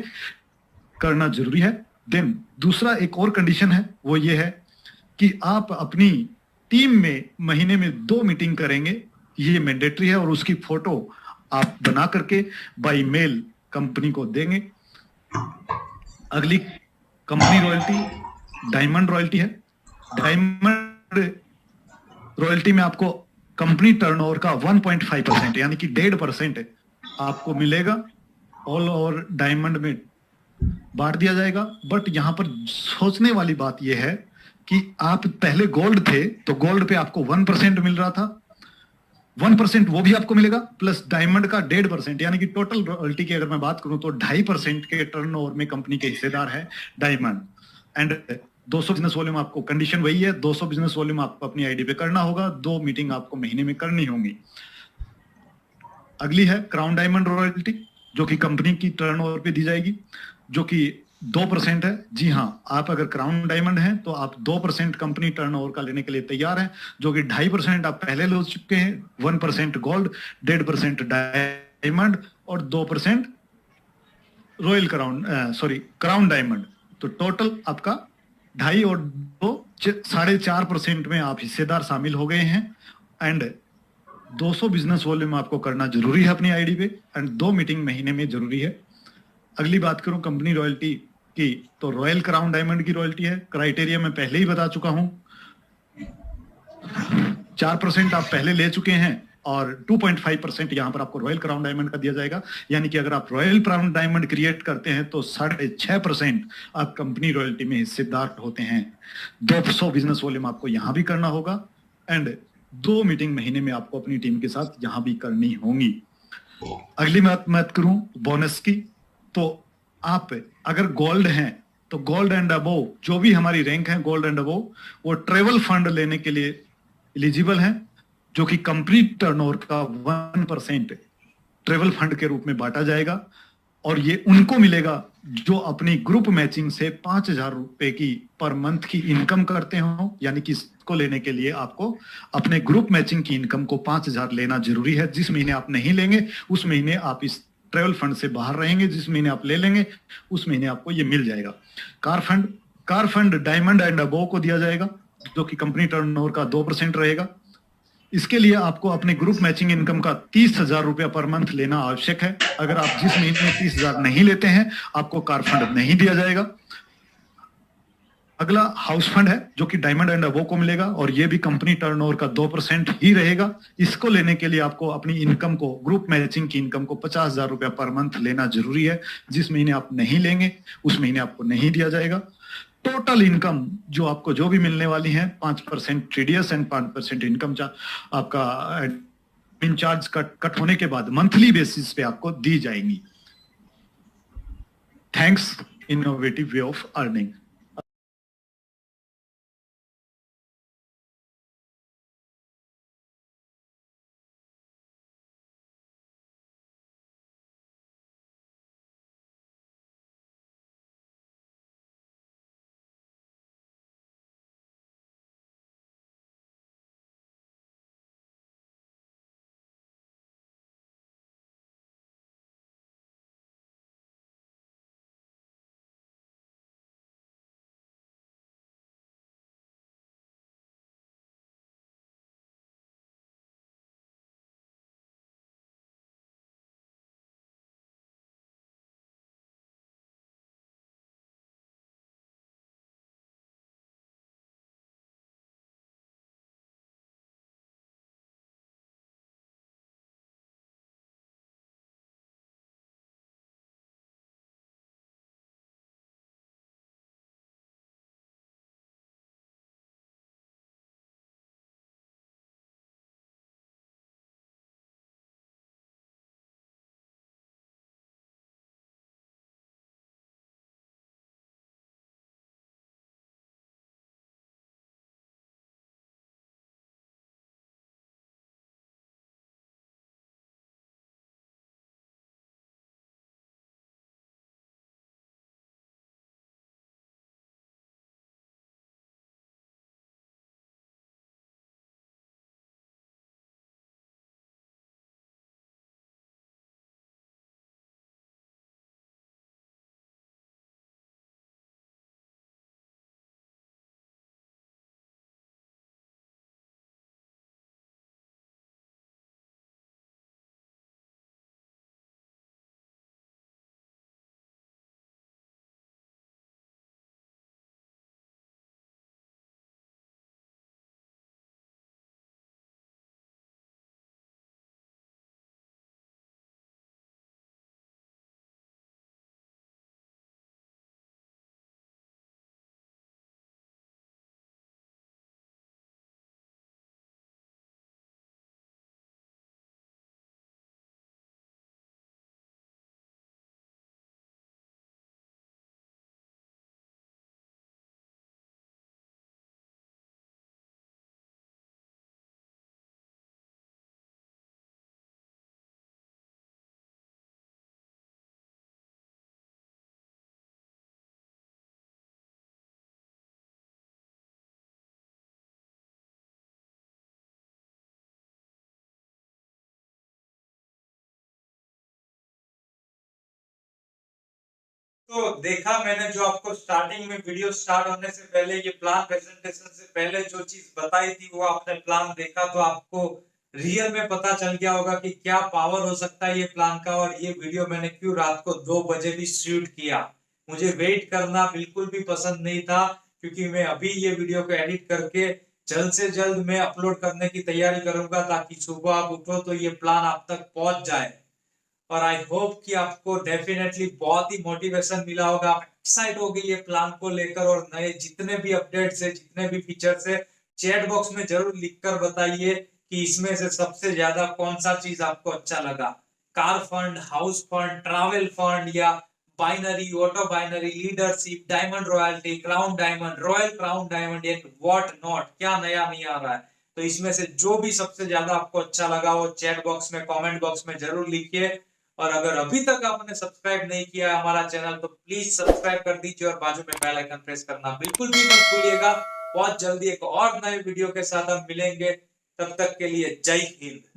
करना जरूरी है। देन दूसरा एक और कंडीशन है, वो ये है कि आप अपनी टीम में महीने में 2 मीटिंग करेंगे, ये मैंडेटरी है, और उसकी फोटो आप बना करके बाय मेल कंपनी को देंगे। अगली कंपनी रॉयल्टी डायमंड रॉयल्टी है। डायमंड रॉयल्टी में आपको कंपनी टर्नओवर का 1.5% यानी कि 1.5% आपको मिलेगा, ऑल ओवर डायमंड में बांट दिया जाएगा। बट यहां पर सोचने वाली बात यह है कि आप पहले गोल्ड थे तो गोल्ड पे आपको 1% मिल रहा था, 1% वो भी आपको मिलेगा, प्लस डायमंड का 1.5% यानी कि टोटल रॉयल्टी की अगर मैं बात करूं तो 2.5% के टर्नओवर में कंपनी के हिस्सेदार है डायमंड। एंड 200 बिजनेस वॉल्यूम, आपको कंडीशन वही है, 200 बिजनेस वॉल्यूम आपको अपनी आईडी पे करना होगा, 2 मीटिंग आपको महीने में करनी होंगी। अगली है क्राउन डायमंड रॉयल्टी, जो कि कंपनी की टर्नओवर पे दी जाएगी, जो कि 2% है। जी हाँ, आप अगर क्राउन डायमंड हैं तो आप 2% कंपनी टर्नओवर का लेने के लिए तैयार हैं, जो कि 2.5% आप पहले ले चुके हैं, 1% गोल्ड, 1.5% डायमंड और 2% royal crown, sorry crown diamond. तो टोटल आपका 2.5 और 2 4.5% में आप हिस्सेदार शामिल हो गए हैं। एंड 200 बिजनेस वॉल्यूम आपको करना जरूरी है अपनी आईडी पे, एंड 2 मीटिंग महीने में जरूरी है। अगली बात करूं कंपनी रॉयल्टी की, तो रॉयल क्राउन डायमंड की रॉयल्टी है। क्राइटेरिया मैं पहले ही बता चुका हूं, 4% आप पहले ले चुके हैं और 2.5% यहां पर आपको रॉयल क्राउन डायमंड का दिया जाएगा। यानी कि अगर आप रॉयल क्राउन डायमंड क्रिएट करते हैं तो 6.5% आप कंपनी रॉयल्टी में हिस्सेदार होते हैं। 200 बिजनेस वॉल्यूम आपको यहां भी करना होगा, एंड 2 मीटिंग महीने में आपको अपनी टीम के साथ यहां भी करनी होंगी। अगली बात करूं बोनस की, तो आप अगर गोल्ड हैं तो गोल्ड एंड अबोव, जो भी हमारी रैंक है गोल्ड एंड अबोव, वो ट्रेवल फंड लेने के लिए एलिजिबल हैं, जो कि कंप्लीट टर्नओवर का 1% ट्रेवल फंड के रूप में बांटा जाएगा, और ये उनको मिलेगा जो अपनी ग्रुप मैचिंग से 5,000 रुपए की पर मंथ की इनकम करते हो। यानी कि इसको लेने के लिए आपको अपने ग्रुप मैचिंग की इनकम को 5,000 लेना जरूरी है। जिस महीने आप नहीं लेंगे उस महीने आप इस ट्रेवल फंड से बाहर रहेंगे, जिस महीने आप ले लेंगे उस महीने आपको ये मिल जाएगा। Car fund diamond and above को दिया जाएगा, जो कि कंपनी टर्नओवर का 2% रहेगा। इसके लिए आपको अपने ग्रुप मैचिंग इनकम का 30,000 रुपया पर मंथ लेना आवश्यक है। अगर आप जिस महीने 30,000 नहीं लेते हैं आपको कार फंड नहीं दिया जाएगा। अगला हाउस फंड है, जो कि डायमंड एंड अबोव को मिलेगा, और ये भी कंपनी टर्नओवर का 2% ही रहेगा। इसको लेने के लिए आपको अपनी इनकम को, ग्रुप मैचिंग की इनकम को 50,000 रुपया पर मंथ लेना जरूरी है। जिस महीने आप नहीं लेंगे उस महीने आपको नहीं दिया जाएगा। टोटल इनकम जो आपको जो भी मिलने वाली है, 5% टीडीएस एंड 5% इनकम आपका एडमिन चार्ज कट होने के बाद मंथली बेसिस पे आपको दी जाएंगी। Thanks, innovative way of earning. तो देखा मैंने जो आपको स्टार्टिंग में वीडियो स्टार्ट होने से पहले ये प्लान प्रेजेंटेशन से पहले जो चीज बताई थी वो आपने प्लान देखा तो आपको रियल में पता चल गया होगा कि क्या पावर हो सकता है ये प्लान का। और ये वीडियो मैंने क्यों रात को 2 बजे भी शूट किया, मुझे वेट करना बिल्कुल भी पसंद नहीं था, क्योंकि मैं अभी ये वीडियो को एडिट करके जल्द से जल्द मैं अपलोड करने की तैयारी करूंगा ताकि सुबह आप उठो तो ये प्लान आप तक पहुंच जाए। और आई होप कि आपको डेफिनेटली बहुत ही मोटिवेशन मिला होगा, आप एक्साइट हो गए ये प्लान को लेकर। और नए जितने भी अपडेट्स है, जितने भी फीचर्स है, चैट बॉक्स में जरूर लिखकर बताइए कि इसमें से सबसे ज्यादा कौन सा चीज आपको अच्छा लगा। Car fund, house fund, travel fund, या binary, auto binary, leadership, diamond royalty, crown diamond, royal crown diamond and what not, क्या नया नहीं आ रहा है। तो इसमें से जो भी सबसे ज्यादा आपको अच्छा लगा वो चैट बॉक्स में, कमेंट बॉक्स में जरूर लिखिए। और अगर अभी तक आपने सब्सक्राइब नहीं किया है हमारा चैनल तो प्लीज सब्सक्राइब कर दीजिए और बाजू में बेल आइकन प्रेस करना बिल्कुल भी मत भूलिएगा। बहुत जल्दी एक और नए वीडियो के साथ हम मिलेंगे, तब तक के लिए जय हिंद।